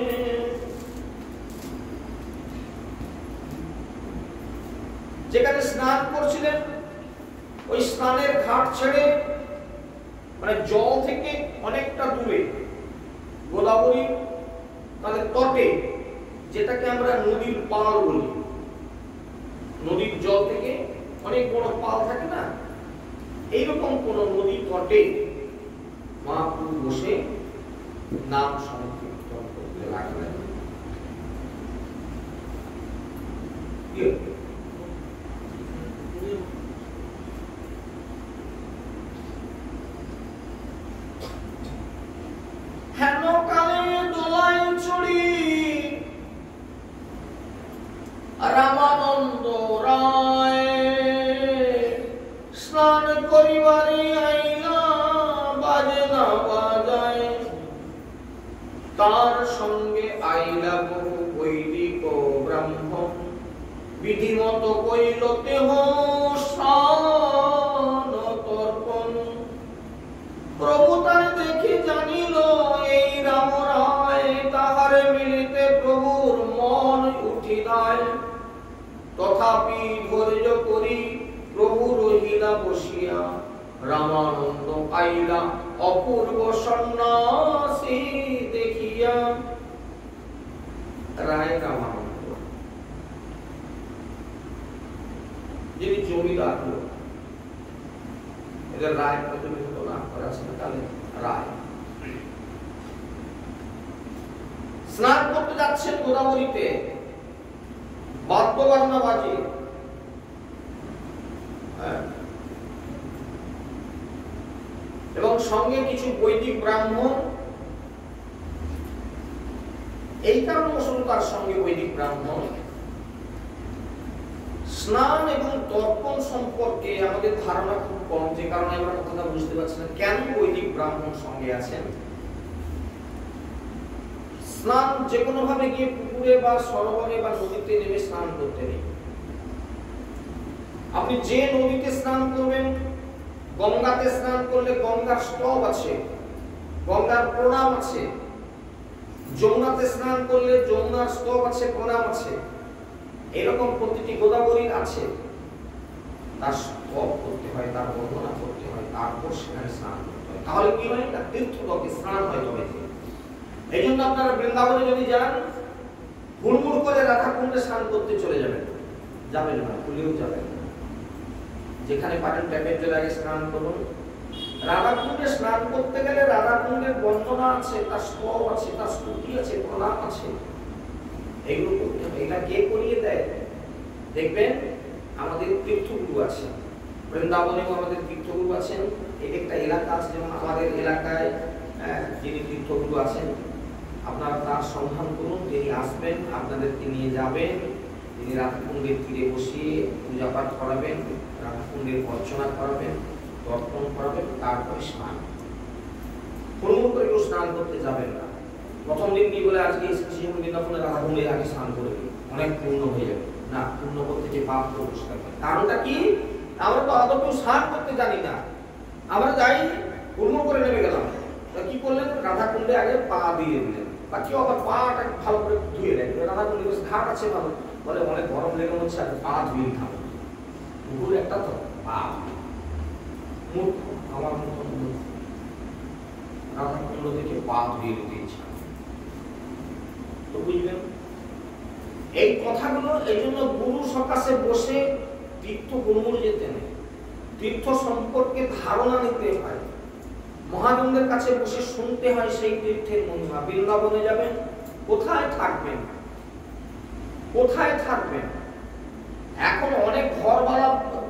যেখানে স্নান করছিলেন ওই স্নানের ঘাট ছেড়ে, মানে জল থেকে অনেকটা দূরে গোদাবরী তাহলে তটে, যেটাকে আমরা নদীর পাল বলি, নদীর জল থেকে অনেক বড় পাল থাকে না, এইরকম কোন নদীর তটে মহাপ্রভু বসে নাম সংকীর্তন করতে লাগলেন। হেনকালে দোলায় চড়ি রামানন্দ রায়, স্নান করিবারে আইলা বাজে না বাজায়। তার সঙ্গে আইলা বহু বৈদিক ব্রাহ্মণ, বিধিমত কইল দেহ স্নান তর্পণ। প্রভু তার দেখে জানিল এই রাম রায়, তাহারে মিলিতে প্রভুর মন উঠিলায়। তথাপি ধৈর্য করি প্রভু রহিলা বসিয়া, রামানন্দ আইলা অপূর্ব সন্ন্যাসী দেখিয়া। রায় রামানন্দ, যিনি জমিদার লোক, এদের রায় প্রতিনিধিত্ব না করা ছিল কালে রায়। স্নান করতে যাচ্ছেন গোদাবরীতে, বাদ্যবাজনা বাজে, এবং সঙ্গে কিছু বৈদিক ব্রাহ্মণ। এই কারণে তার সঙ্গে বৈদিক ব্রাহ্মণ। স্নান এবং তর্পণ সম্পর্কে আমাদের ধারণা খুব কম, যে কারণে আমরা কথাটা বুঝতে পারছি না কেন বৈদিক ব্রাহ্মণ সঙ্গে আছেন। স্নান যে কোনো ভাবে গিয়ে পুকুরে বা সরোবরে বা নদীতে নেমে স্নান করতে নেই। আপনি যে নদীতে স্নান করবেন, গঙ্গাতে স্নান করলে গঙ্গার স্তব আছে, গঙ্গার প্রণাম আছে। যমুনাতে স্নান করলে যমুনার স্তব আছে, প্রণাম আছে। এরকম প্রতিটি গোদাবরীর আছে, তার স্তব করতে হয়, তার বর্ণনা করতে হয়, তারপর সেখানে স্নান করতে হয়। তাহলে কি হয় না, তীর্থকে স্নান হয় তবে। এই জন্য আপনারা বৃন্দাবনে যদি যান, হুড়মুড় করে রাধাকুণ্ডে স্নান করতে চলে যাবেন, যাবেন না, ভুলেও যাবেন না। যেখানে পারেন ট্যাপের জলে আগে স্নান করুন। রাধাকুণ্ডে স্নান করতে গেলে রাধাকুণ্ডের বন্দনা আছে, তার স্তব আছে, তার স্তুতি আছে, প্রণাম আছে, এগুলো করতে হবে। এটা কে করিয়ে দেয়? দেখবেন আমাদের তীর্থগুরু আছে, বৃন্দাবনেও আমাদের তীর্থগুরু আছেন। এক একটা এলাকা আছে, যেমন আমাদের এলাকায় যিনি তীর্থগুরু আছেন, আপনারা তার সন্ধান করুন, তিনি আসবেন, আপনাদেরকে নিয়ে যাবেন, তিনি রাধাকুণ্ডের তীরে বসিয়ে পূজা পাঠ করাবেন, রাধাকুণ্ডের অর্চনা করাবেন, তর্পণ করাবেন, তারপরে স্নান। হুড়মুড় করে কেউ স্নান করতে যাবেন না। প্রথম দিন কি বলে আজকে শ্রীমন বৃন্দাবনে রাধাকুণ্ডে আগে স্নান করে দিই, অনেক পূর্ণ হয়ে যাবে। না, পূর্ণ করতে যে পাপ তো পরিষ্কার করে। কারণটা কি? আমরা তো আদৌ স্নান করতে জানি না, আমরা যাই পূর্ণ করে নেমে গেলাম। তা কি করলেন? রাধাকুণ্ডে আগে পা দিয়ে দিলেন, বা কেউ আবার পাটা ভালো করে ধুয়ে নেন। রাধাকুণ্ডে বেশ ঘাট আছে ভালো, বলে অনেক গরম লেগে হচ্ছে আগে পা ধুয়ে খাবো। পুকুর একটা তো পা মুখ, আমার মতন রাধাকুণ্ড থেকে পা ধুয়ে দিতে ইচ্ছা তো বুঝলেন এই কথাগুলো। এই জন্য গুরু সকাশে বসে তীর্থ গুরুমুড় যেতে নেই, তীর্থ সম্পর্কে ধারণা নিতে হয়, মহাজনদের কাছে বসে শুনতে হয় সেই তীর্থের মহিমা। বৃন্দাবনে যাবেন, কোথায় থাকবেন? কোথায় থাকবেন? এখন অনেক ঘরওয়ালা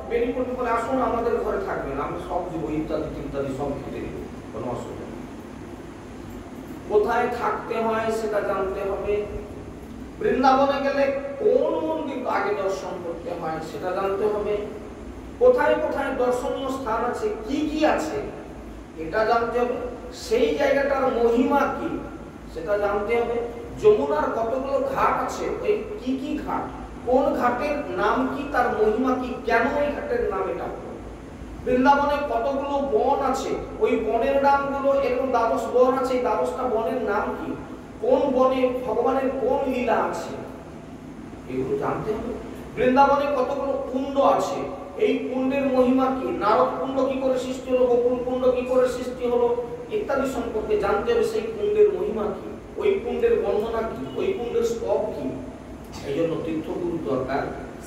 বেরিয়ে পড়তে বলে আসুন আমাদের ঘরে থাকবেন, আমি সব দিব, ইত্যাদি ইত্যাদি সব খেতে দিব, কোনো অসুবিধা নেই। কোথায় থাকতে হয় সেটা জানতে হবে। বৃন্দাবনে গেলে কোন মন্দির আগে দর্শন করতে হয় সেটা জানতে হবে। কোথায় কোথায় দর্শনীয় স্থান আছে, কি কি আছে এটা জানতে হবে। সেই জায়গাটার মহিমা কি সেটা জানতে হবে। যমুনার কতগুলো ঘাট আছে, ওই কি কি ঘাট, কোন ঘাটের নাম কি, তার মহিমা কি, কেন ওই ঘাটের নাম এটা। বৃন্দাবনে কতগুলো বন আছে, ওই বনের নামগুলো, এরকম 12 বন আছে, 12টা বনের নাম কি, কোন বনে ভগবানের কোন লীলা আছে, এগুলো জানতে হবে। বৃন্দাবনে কতগুলো কুণ্ড আছে, এই কুণ্ডের মহিমা কি, নারদ কুণ্ড কি করে সৃষ্টি হলো, গোকুল কুণ্ড কি করে সৃষ্টি হলো, ইত্যাদি সম্পর্কে জানতে হবে। সেই কুণ্ডের মহিমা কি, ওই কুণ্ডের বর্ণনা কি, ওই কুণ্ডের স্তব কি। এই জন্য তীর্থগুরু দরকার,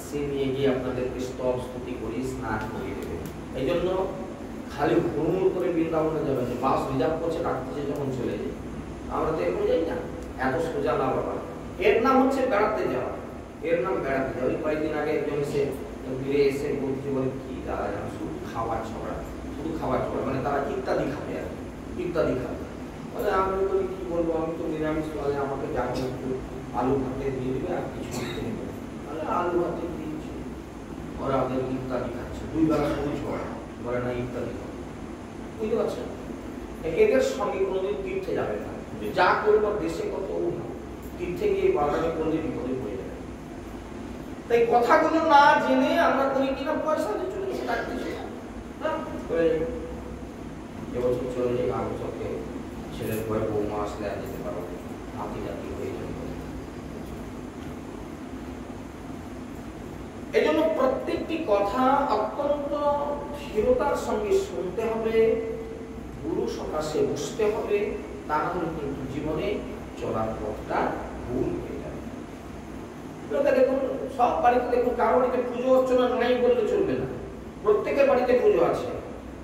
সে নিয়ে গিয়ে আপনাদেরকে স্তব স্তুতি করি, স্নান করিয়ে দেবে। এই জন্য খালি হুড়মুড় করে বৃন্দাবনে যাবে না, বাস রিজার্ভ করছে, ডাকতেছে যখন চলে যায়। আমরা তো এখন যাই না, এত সোজা না বাবা। এর নাম হচ্ছে বেড়াতে যাওয়া, এর নাম বেড়াতে যাওয়া। ওই কয়েকদিন আগে একজন এসে ফিরে এসে বলছে, বলে কি তারা জানো শুধু খাবার ছড়া, শুধু খাবার ছড়া, মানে তারা ইত্যাদি খাবে আর ইত্যাদি খাবে। বলে আমি বলি কি বলবো, আমি তো নিরামিষ, বলে আমাকে যেমন একটু আলু ভাতে দিয়ে দিবে আর কিছু দিতে নেবে। বলে আলু ভাতে দিয়েছি, ওরা ওদের ইত্যাদি খাচ্ছে, 2 বেলা শুধু ছড়া, বলে না ইত্যাদি খাবে। বুঝতে পারছেন? এদের সঙ্গে কোনোদিন তীর্থে যাবে না, যা করবো দেশে কত না, তীর্থে গিয়ে বাগানে করলে বিপদে পড়ে যাবে। তাই কথাগুলো না জেনে আমরা করি কিনা, পয়সা দিয়ে চলে গেছে ডাকতেছি, এবছর চলে যাই, আগস্টে ছেলের পরে বৌমা আসলে আর যেতে পারবো, নাতি জাতি হয়ে যাবে। এই জন্য প্রত্যেকটি কথা অত্যন্ত ধীরতার সঙ্গে শুনতে হবে, গুরু সকাশে বসতে হবে, তা না হলে কিন্তু জীবনে চলার পথটা ভুল হয়ে যাবে। দেখুন সব বাড়িতে, দেখুন কারো বাড়িতে পুজো অর্চনা নাই বললে চলবে না, প্রত্যেকের বাড়িতে পুজো আছে,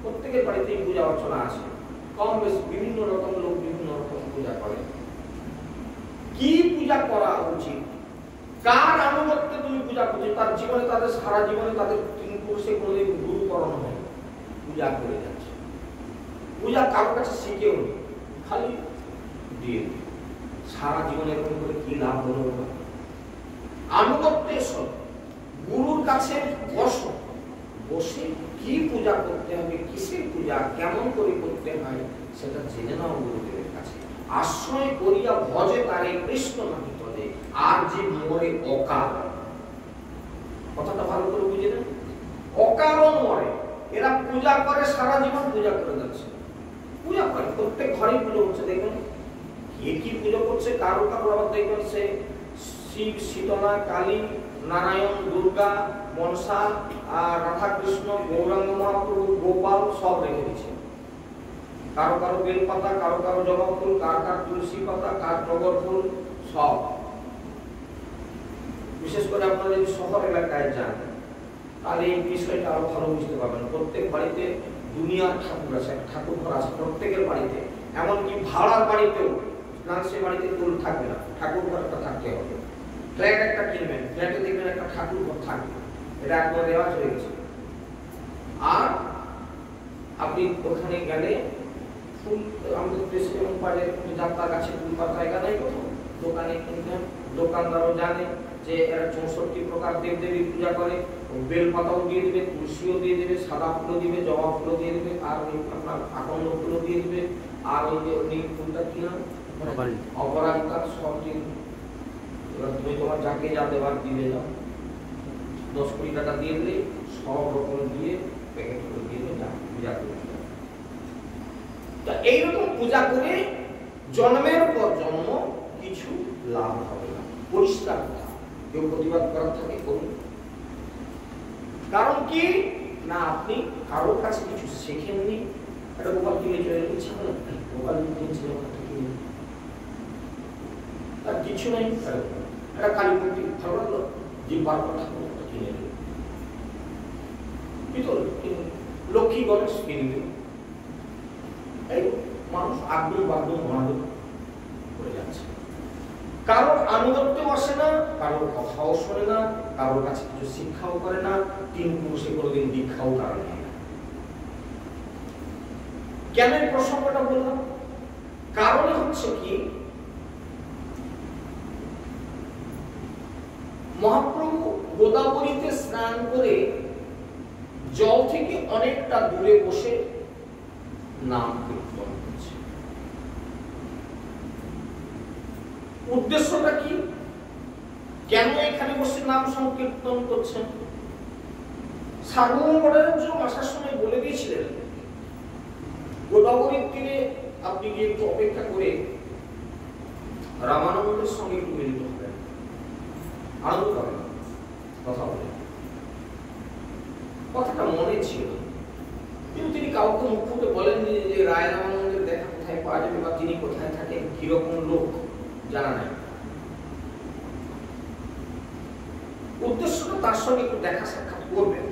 প্রত্যেকের বাড়িতেই পূজা অর্চনা আছে, কম বেশি বিভিন্ন রকম লোক বিভিন্ন রকম পূজা করে। কি পূজা করা উচিত, কার আনুগত্যে তুমি পূজা করছো, তার জীবনে, তাদের সারা জীবনে তাদের 3 পুরুষে কোনোদিন গুরুকরণ হয়, পূজা করে যাচ্ছে। পূজা কারোর কাছে শিখেও নি, খালি দিয়ে সারা জীবনে এরকম করে কি লাভ হলো। আনুগত্যের সব গুরুর কাছে বসো, বসে কি পূজা করতে হবে, কিসের পূজা কেমন করে করতে হয় সেটা জেনে নাও গুরুদেবের কাছে। আশ্রয় করিয়া ভজে তারে কৃষ্ণ নাহি তদে, আর যে মরে অকারণ। কথাটা ভালো করে বুঝে নেন, অকারণ মরে। এরা পূজা করে, সারা জীবন পূজা করে যাচ্ছে, পূজা করে, প্রত্যেক ঘরে পুজো হচ্ছে। দেখবেন কে কি পুজো করছে, কারো কারো আবার দেখবেন সে শিব, শীতলা, কালী, নারায়ণ, দুর্গা, মনসা, রাধা কৃষ্ণ, গৌরাঙ্গ মহাপ্রভু, গোপাল সব রেখে দিচ্ছে। কারো কারো বেলপাতা, কারো কারো জবা ফুল, কার কার তুলসী পাতা, কার টগর ফুল, সব। বিশেষ করে আপনারা যদি শহর এলাকায় যান তাহলে এই বিষয়টা আরো ভালো বুঝতে পারবেন। প্রত্যেক বাড়িতে দুনিয়ার ঠাকুর আছে, ঠাকুর ঘর আছে প্রত্যেকের বাড়িতে, এমনকি ভাড়ার বাড়িতেও না, সে বাড়িতে ফুল থাকবে না, ঠাকুর ঘর একটা থাকতে হবে। ফ্ল্যাট একটা কিনবেন, ফ্ল্যাটে দেখবেন একটা ঠাকুর ঘর থাকবে, এটা একবার রেওয়াজ হয়ে গেছে। আর আপনি ওখানে গেলে ফুল, আমাদের দেশে যেমন বাজারে যাত্রা গাছে ফুল পাওয়ার জায়গা নেই কোথাও, দোকানে কিনবেন, দোকানদারও জানে যে এরা 64 প্রকার দেবদেবী পূজা করে, বেল পাতাও দিয়ে দিবে, তুলসীও দিয়ে দিবে, সাদা ফুলও দিবে, জবা ফুলও দিয়ে দিবে, আর আপনার আকন্দ ফুলও দিয়ে দিবে, আর ওই যে নীল ফুলটা কি নাম? অপরাজিতা। সব দিন এবার তুমি তোমার যাকে যা দেবার দিয়ে যাও, 10-20 টাকা দিয়ে দিলে সব রকম দিয়ে প্যাকেট করে দিয়ে যা পূজা করে। তা এইরকম পূজা করে জন্মের পর জন্ম কিছু লাভ হবে না। পরিষ্কার কথা, কেউ প্রতিবাদ করার থাকে করুন। কারণ কি না, আপনি কারোর কাছে কিছু শেখেননি। একটা গোপাল কিনে চলে ইচ্ছা হলো, গোপাল কিনছে আর কিছু নাই। একটা কালী মূর্তি ভালো লাগলো, যে বারবার ঠাকুর কিনে নিল, পিতল লক্ষ্মী গণেশ কিনে দিল। এই মানুষ আগ্রহ বাগ্রহ মহাদেব করে যাচ্ছে। কারোর আনুগত্যও আসে না, কারোর কথাও শোনে না, কারোর কাছে কিছু শিক্ষাও করে না, 3 পুরুষে কোনোদিন দীক্ষাও কারণ নেই। কেন এই প্রসঙ্গটা বললাম? কারণ হচ্ছে কি, মহাপ্রভু গোদাবরীতে স্নান করে জল থেকে অনেকটা দূরে বসে নাম কীর্তন করছে। উদ্দেশ্যটা কি? কেন এখানে বসে নাম সংকীর্তন করছেন? সার্বভৌম ভট্টাচার্য আসার সময় বলে দিয়েছিলেন, গোদাবরীর তীরে আপনি গিয়ে একটু অপেক্ষা করে রামানন্দের সঙ্গে একটু মিলিত হবেন, আনন্দ পাবেন, কথা বলে। কথাটা মনে ছিল, কিন্তু তিনি কাউকে মুখ ফুটে বলেননি যে রায় রামানন্দের দেখা কোথায় পাওয়া যাবে বা তিনি কোথায় থাকেন, কিরকম লোক, জানা নাই। উদ্দেশ্যটা তার সঙ্গে একটু দেখা সাক্ষাৎ করবেন।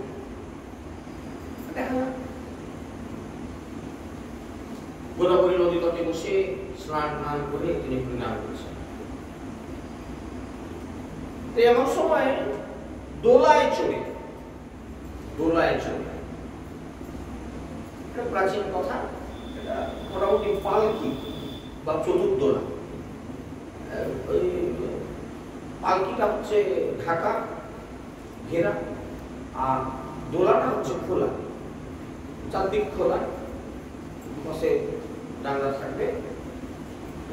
গোদাবরী নদী তটে বসে স্নান করে তিনি প্রণাম করছেন। এমন সময় দোলায় চড়ে, এটা প্রাচীন কথা, এটা মোটামুটি পালকি বা চতুর্দোলা। ওই পালকিটা হচ্ছে ঢাকা ঘেরা, আর দোলাটা হচ্ছে খোলা, চারদিক খোলা, পাশে ডাঙ্গা থাকবে,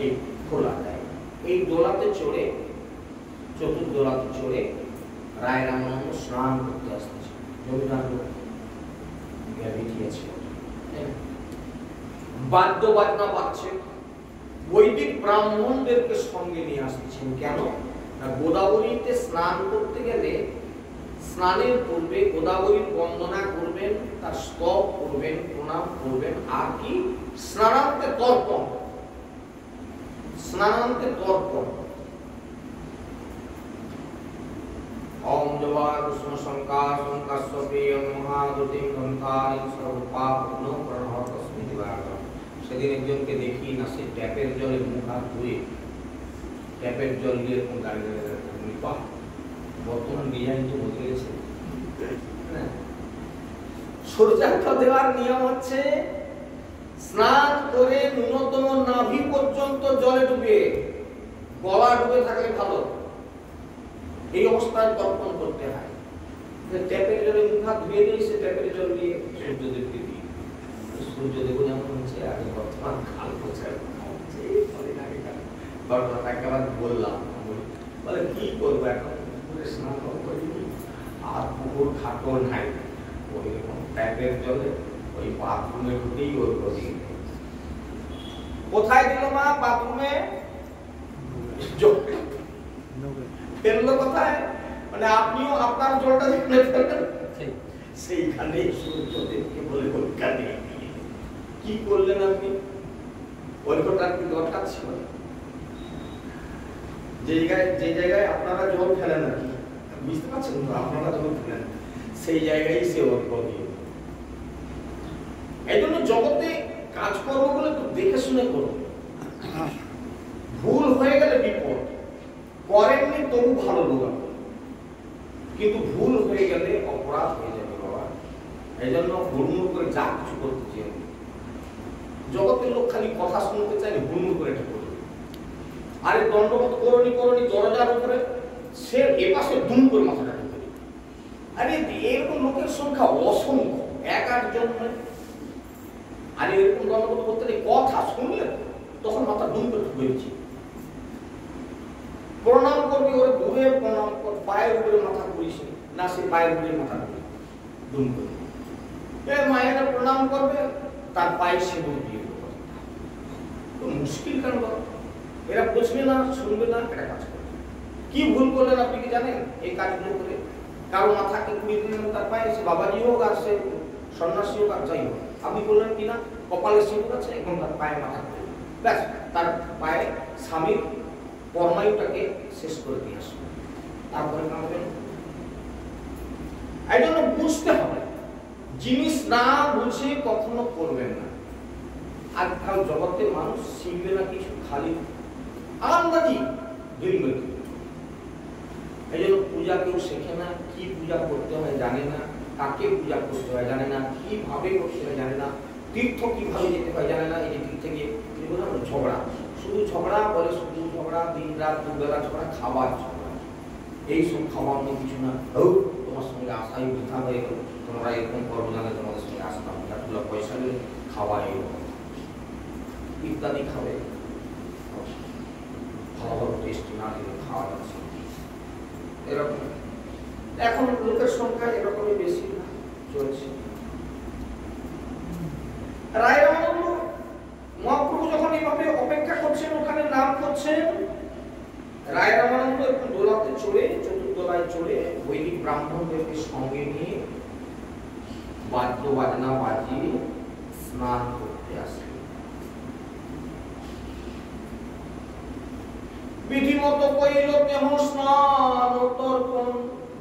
এই খোলা যায়। এই দোলাতে চড়ে, চতুর্দোলাতে চড়ে রায় রামানন্দ স্নান করতে আসতেছে। বাদ্য বাজনা বাজছে, বৈদিক ব্রাহ্মণদেরকে সঙ্গে নিয়ে আসতেছেন। কেন না, গোদাবরীতে স্নান করতে গেলে স্নানের পূর্বে গোদাবরীর বন্দনা করবেন, তার স্তব করবেন, প্রণাম করবেন, আর কি স্নানান্তে তর্পণ, ওম জবা কৃষ্ণ শঙ্কার শঙ্কাশ্বপেয়ং মহাদুতিং গন্ধারিং সর্বপাপনো প্রহতস্মি দিবাকরম। সেদিন একজনকে দেখি না, সে ট্যাপের জলে মুখ হাত ধুয়ে, ট্যাপের জল দিয়ে গাড়ি বাহ, বর্তমান ডিজাইন তো বদলে গেছে। সূর্যার্ঘ্য দেওয়ার নিয়ম হচ্ছে স্নান করে ন্যূনতম নাভি পর্যন্ত জলে ডুবে, গলা ডুবে থাকলে ভালো, এই অবস্থায় তর্পণ করতে হয়। ট্যাপের জলে মুখ হাত ধুয়ে নিয়ে সে ট্যাপের জল দিয়ে সূর্যদেবকে দিই। সূর্যদেব যেমন হচ্ছে আগে বর্তমান কাল ঘটনাটা বললাম, বলে কি করবো এখন, স্নান করিনি আর পুকুর খাটো নাই, ওই রকম ট্যাপের জলে ওই বাথরুমে ঢুকেই ওর গতি। কোথায় দিল মা? বাথরুমে ফেললো কোথায়? মানে আপনিও আপনার জলটা যেখানে ফেললেন সেইখানে সূর্যদেবকে বলে পরীক্ষা নিয়ে কি করলেন আপনি? পরীক্ষাটা কি দরকার ছিল? যে জায়গায় আপনারা জল ফেলেন আর কি, বুঝতে পারছেন তো, আপনারা জল ফেলেন সেই জায়গায় সে অর্থ দিয়ে। এই জন্য জগতে কাজকর্মগুলো একটু দেখে শুনে করুন। ভুল হয়ে গেলে বিপদ, করেননি তবু ভালো লোক, কিন্তু ভুল হয়ে গেলে অপরাধ হয়ে যাবে বাবা। এই জন্য হুড়মুড় করে যা কিছু করতে চাই, জগতের লোক খালি কথা শুনতে চাইলে হুড়মুড় করে এটা করবে। আরে দণ্ডবোধ করনি দরজার উপরে সে এপাশে দুম করে মাথাটা ঢুকে দিবে। আরে এরকম লোকের সংখ্যা অসংখ্য, 1-8 জন নয়। আর এরকম দণ্ডবোধ করতে নেই, কথা শুনলে তখন মাথা ডুম করে ঢুকেছি। প্রণাম করবি, ওরে দূরে প্রণাম কর, পায়ের উপরে মাথা করিস না, সে পায়ের উপরে মাথা করি ডুম করে। মায়েরা প্রণাম করবে, তার পায়ে সিঁদুর দিয়ে দেবো। তো মুশকিল কেন বলো? এরা বুঝবে না, শুনবে না, এটা কাজ করবে। কি ভুল করলেন আপনি কি জানেন? এই কাজগুলো করে কারো মাথাকে কুড়িয়ে দিলেন তার পায়ে, সে বাবাজি হোক আর সে সন্ন্যাসী হোক আর যাই হোক, আপনি বললেন কিনা কপালে সিঁদুর আছে, এখন তার পায়ে মাথা করে ব্যাস, তার পায়ে স্বামীর পরমায়ুটাকে শেষ করে দিয়ে আসবে, তারপরে কাঁদবেন। এই জন্য বুঝতে হবে, জিনিস না বুঝে কখনো করবেন না। আজকাল জগতে মানুষ শিখবে না কিছু, খালি আন্দাজি দুই। এই জন্য পূজা কেউ শেখে না, কি পূজা করতে হয় জানে না, কাকে পূজা করতে হয় জানে না, কিভাবে করতে হয় জানে না, তীর্থ কিভাবে যেতে হয় জানে না। এই যে তীর্থে গিয়ে ঝগড়া, শুধু ঝগড়া বলে, শুধু ঝগড়া, দিন রাত দুবেলা ঝগড়া, খাবার ঝগড়া, এইসব খাওয়া অন্য কিছু না। তোমার সঙ্গে আসাই বৃথা হয়ে গেল, তোমরা এরকম করবো জানে, তোমাদের সঙ্গে আসতাম, এতগুলো পয়সা নিয়ে খাওয়া এরকম ইত্যাদি খাবে, ভালো ভালো টেস্টি না দিলে খাওয়া যাচ্ছে এরকম। এখন লোকের সংখ্যা এরকমই বেশি চলছে। রায় রামানন্দ মহাপ্রভু যখন এইভাবে অপেক্ষা করছেন, ওখানে নাম করছেন, রায় রামানন্দ একটু দোলাতে চড়ে, চতুর্দোলায় চড়ে বৈদিক ব্রাহ্মণদেরকে সঙ্গে নিয়ে বাদ্য বাজনা বাজিয়ে স্নান করতে আসে। বিধিমত কইল দেহ স্নান তর্পণ,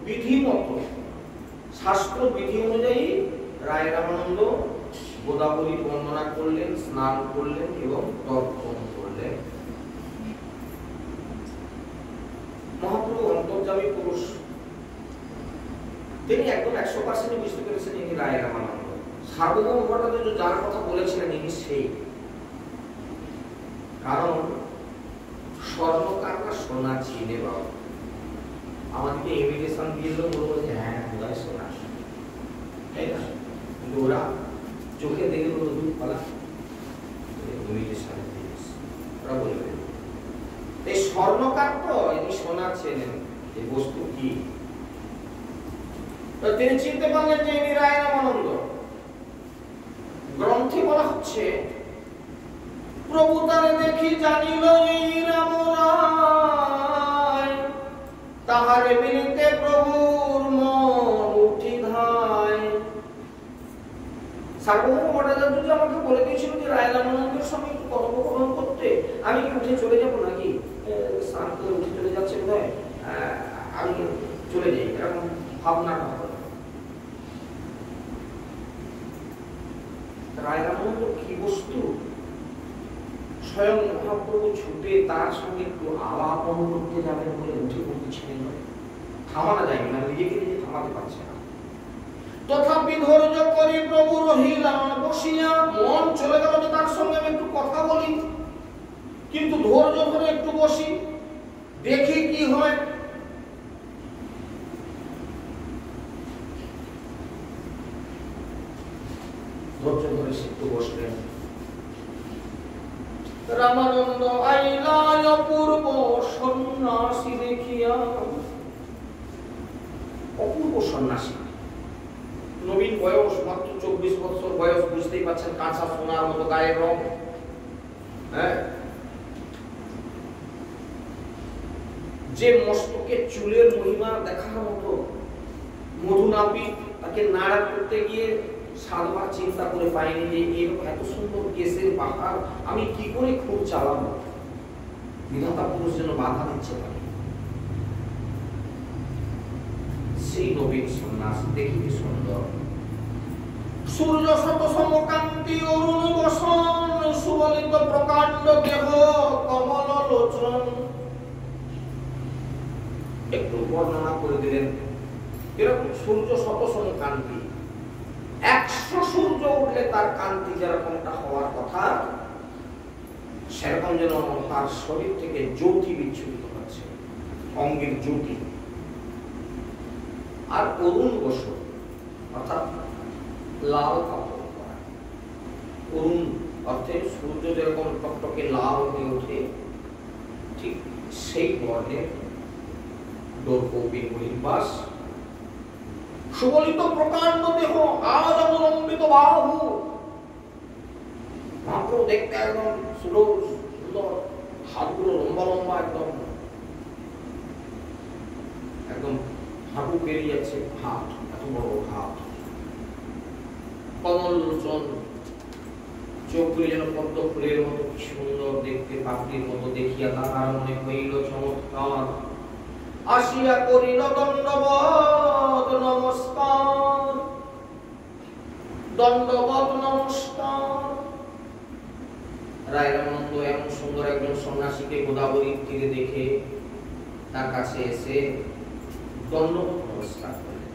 বিধিমত শাস্ত্র বিধি অনুযায়ী রায় রামানন্দ গোদাবরী বন্দনা করলেন, স্নান করলেন এবং তর্পণ করলেন। মহাপ্রভু অন্তর্যামী পুরুষ, তিনি একদম 100% বুঝতে পেরেছেন ইনি রায় রামানন্দ। সার্বভৌম ভট্টাচার্য যার কথা বলেছিলেন ইনি সেই। কারণ স্বর্ণকার না সোনা চিনে বাবা, আমাদেরকে ইমিটেশন দিয়েছিল, বলবো যে হ্যাঁ বোধহয় সোনা, তাই না? কিন্তু ওরা চোখে দেখে বলবো দুধ পালা ইমিটেশন দিয়েছে, ওরা বলবে এই স্বর্ণকার তো ইনি সোনা চেনেন, এই বস্তু কি। তো তিনি চিনতে পারলেন যে ইনি রায় রামানন্দ। গ্রন্থে বলা হচ্ছে, প্রভু তারে দেখি জানিল এই রাম রায়, তাহারে মিলিতে প্রভুর মন উঠি ধায়। সার্বভৌম ভট্টাচার্য যে আমাকে বলে দিয়েছিল যে রায় রামানন্দের সঙ্গে একটু কথোপকথন করতে, আমি কি উঠে চলে যাবো নাকি, স্নান করে উঠে চলে যাচ্ছে বোধহয়, আমি চলে যাই, এরকম ভাবনাটা হবে। রায় রামানন্দ কি বস্তু, স্বয়ং মহাপ্রভু ছুটে তার সঙ্গে একটু আলাপন করতে যাবেন বলে উঠে পড়ছিলেন, থামানো যায়নি না, নিজেকে নিজে থামাতে পারছে না। তথাপি ধৈর্য করি প্রভু রহিলাম বসিয়া, মন চলে গেল যে তার সঙ্গে আমি একটু কথা বলি, কিন্তু ধৈর্য ধরে একটু বসি, দেখি কি হয়। ধৈর্য ধরে সে একটু বসলেন। রামানন্দ আইলা অপূর্ব সন্ন্যাসী দেখিয়া, অপূর্ব সন্ন্যাসী, নবীন বয়স, মাত্র 24 বছর বয়স, বুঝতেই পারছেন, কাঁচা সোনার মতো গায়ের রং, হ্যাঁ, যে মস্তকে চুলের মহিমা দেখার মতো, মধুনাপি তাকে নাড়া করতে গিয়ে সাতবার চিন্তা করে পাইনি যে এরকম এত সুন্দর কেসের বাহার আমি কি করে খুব চালাবো, বিধাতা পুরুষ যেন বাধা দিচ্ছে পারে। সেই নবীন সন্ন্যাস দেখিতে সুন্দর, সূর্য শত সমকান্তি অরুণ বসন, সুবলিত প্রকাণ্ড দেহ কমল লোচন। একটু বর্ণনা করে দিলেন, এরকম সূর্য শত সমকান্তি, 100 সূর্য উঠলে তার কান্তি যেরকমটা হওয়ার কথা, সেরকম যেন তার শরীর থেকে জ্যোতি বিচ্ছুরিত হচ্ছে, অঙ্গের জ্যোতি। আর অরুণ বসন অর্থাৎ লাল কাপড় পরা, অরুণ অর্থে সূর্য যেরকম টকটকে লাল হয়ে ওঠে, ঠিক সেই বর্ণের দৈর্ঘ্যহীন বহির্বাস, সুবলিত প্রকাণ্ড দেহ, আজ অবলম্বিত বাহু, মাত্র দেখতে একদম সুন্দর, হাতগুলো লম্বা লম্বা, একদম একদম হাঁটু পেরিয়ে যাচ্ছে, হাত এত বড় হাত, কমল লোচন, চোখগুলি যেন পদ্ম ফুলের মতো কি সুন্দর দেখতে, পাপড়ির মতো দেখিয়া তাহার মনে হইল চমৎকার। আসিয়া করিল দণ্ডবত নমস্কার, দণ্ডবত নমস্কার। রায় রামানন্দ এমন সুন্দর একজন সন্ন্যাসীকে গোদাবরীর তীরে দেখে তার কাছে এসে দণ্ডবত নমস্কার করলেন।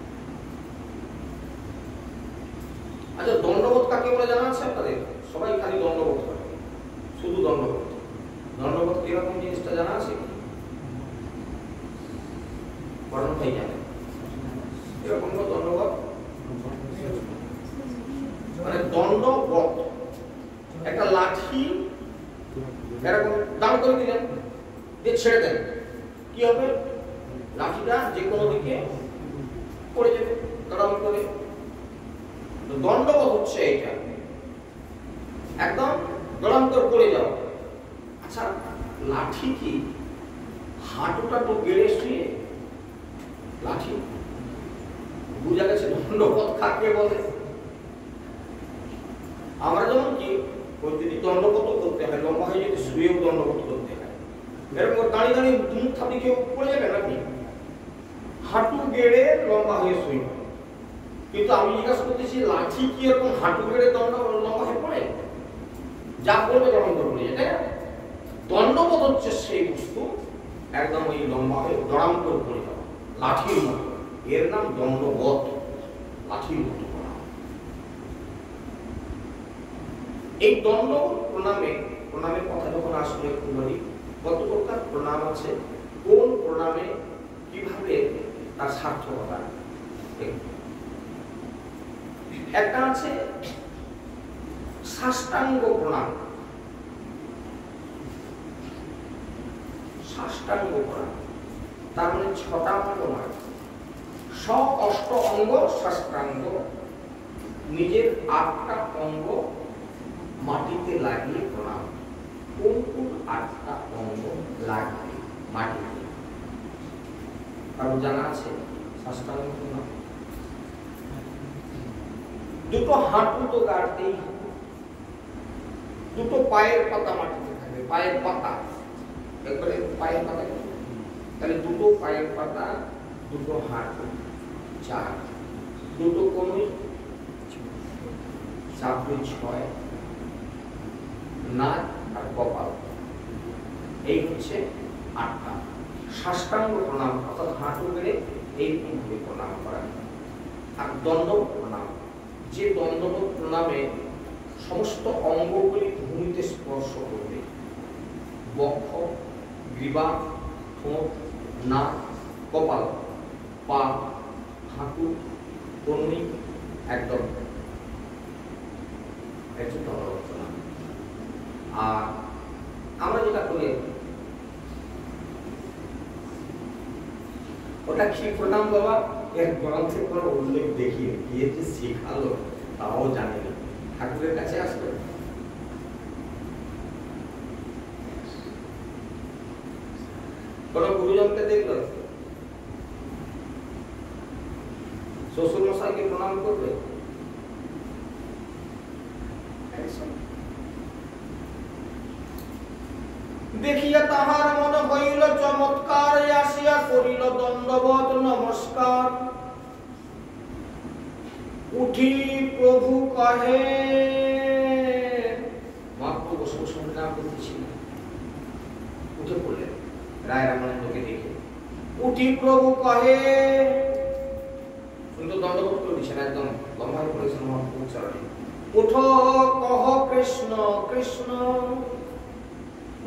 আচ্ছা, দণ্ডবত কাকে বলে জানা আছে আপনাদের? সবাই খালি দণ্ডবত করে, শুধু দণ্ডবত। দণ্ডবত কিরকম জিনিসটা জানা আছে? বর্ণ ভাই জানেন এরকম দণ্ডবত মানে দণ্ডবত একটা লাঠি এরকম দাঁড় করে দিলেন, দিয়ে ছেড়ে দেন, কি হবে? লাঠিটা যে কোনো দিকে পড়ে যাবে গরম করে। দণ্ডবত হচ্ছে এইটা, একদম গরম করে পড়ে যাও। আচ্ছা, লাঠি কি হাঁটুটা তো গেড়ে শুয়ে লাঠি? বুঝা গেছে দণ্ডবত কাকে বলে। আমরা যেমন কি ওই যদি দণ্ডবত করতে হয়, লম্বা হয়ে যদি শুয়েও দণ্ডবত করতে হয়, এরকম দাঁড়িয়ে দাঁড়িয়ে মুখ থাপড়ি কেউ পড়ে যাবে নাকি? হাঁটু গেড়ে লম্বা হয়ে শুয়ে। কিন্তু আমি জিজ্ঞাসা করতেছি, লাঠি কি এরকম হাঁটু গেড়ে লম্বা হয়ে পড়ে? যা করবে তখন করে পড়ে যায়। দণ্ডবত হচ্ছে সেই বস্তু একদম ওই লম্বা হয়ে দড়াম করে পড়ে যাওয়া, লাঠির মতো। এর নাম দণ্ডবত, লাঠির মতো। এই দণ্ডবত প্রণামের কথা যখন আসলে একটু বলি, কত প্রকার প্রণাম আছে, কোন প্রণামে কিভাবে তার সার্থকতা। একটা আছে সাষ্টাঙ্গ প্রণাম। সাষ্টাঙ্গ প্রণাম তার মানে 6টা অঙ্গ নয়, অষ্ট অঙ্গ সাষ্টাঙ্গ, নিজের 8টা অঙ্গ মাটিতে লাগিয়ে প্রণাম। কোন কোন 8টা অঙ্গ লাগবে মাটিতে? কারো জানা আছে? সাষ্টাঙ্গ প্রণাম দুটো হাঁটু তো গাড়তেই হবে, দুটো পায়ের পাতা মাটিতে থাকবে, পায়ের পাতা একবারে পায়ের পাতা, তাহলে দুটো পায়ের পাতা, দুটো হাঁটু, 4, দুটো কনুই 4 6, নাক আর কপাল, এই হচ্ছে 8টা। সাষ্টাঙ্গ প্রণাম অর্থাৎ হাঁটু গেড়ে এইভাবে প্রণাম করা। আর দণ্ডবত প্রণাম, যে দণ্ডবত প্রণামে সমস্ত অঙ্গগুলি ভূমিতে স্পর্শ করবে, বক্ষ, গ্রীবা, ঠোঁট, নাক, কপাল, পা, হাঁটু, কনুই, একদম দণ্ডবত প্রণাম। আর আমরা যেটা করি ওটা কি প্রণাম বাবা? এর গ্রন্থে কোনো উল্লেখ দেখি গিয়ে যে শেখালো তাও জানি না। ঠাকুরের কাছে আসবে কোন গুরুজনকে দেখলো, শ্বশুর মশাইকে প্রণাম করবে, দেখিয়া তাহার মনে হইল চমৎকার, আসিয়া করিল দণ্ডবত নমস্কার। উঠি প্রভু কহে, মহাপ্রভু বসে বসে নাম করতেছি, উঠে পড়লেন রায় রামানন্দকে দেখে। উঠি প্রভু কহে, সুন্দর দণ্ডবত করে দিচ্ছেন, একদম লম্বা হয়ে পড়েছেন মহাপ্রভু চরণে। উঠো কহ কৃষ্ণ কৃষ্ণ,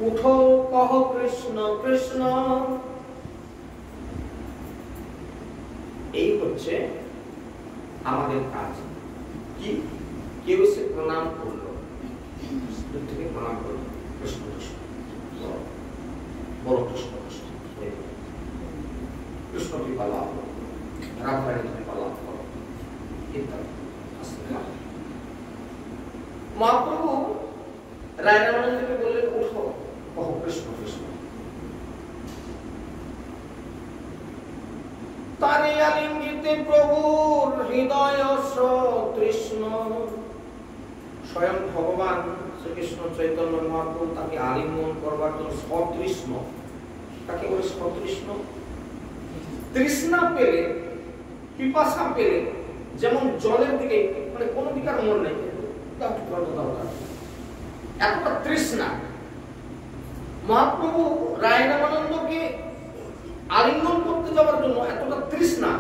উঠো কহ কৃষ্ণ কৃষ্ণ। এই হচ্ছে আমাদের কাজ। কি কেউ সে প্রণাম করলো, প্রণাম করি, কৃষ্ণ কৃষ্ণ, বড় কৃষ্ণ কৃষ্ণ, কৃষ্ণ কৃপা লাভ করো, রাধারানী কৃপা লাভ করো ইত্যাদি। মহাপ্রভু রায়রামানন্দকে বললেন, উঠো, কহ কৃষ্ণ কৃষ্ণ। তারে আলিঙ্গিতে প্রভুর হৃদয় সতৃষ্ণ। স্বয়ং ভগবান শ্রীকৃষ্ণ চৈতন্য মহাপ্রভু তাকে আলিঙ্গন করবার জন্য সতৃষ্ণ। তাকে বলে সতৃষ্ণ, তৃষ্ণা পেলে, পিপাসা পেলে, যেমন জলের দিকে মানে কোনো দিকে আর মন নেই, এতটা তৃষ্ণা। মহাপ্রভু রায়রামানন্দকে আলিঙ্গন করতে যাওয়ার জন্য এতটা তৃষ্ণা।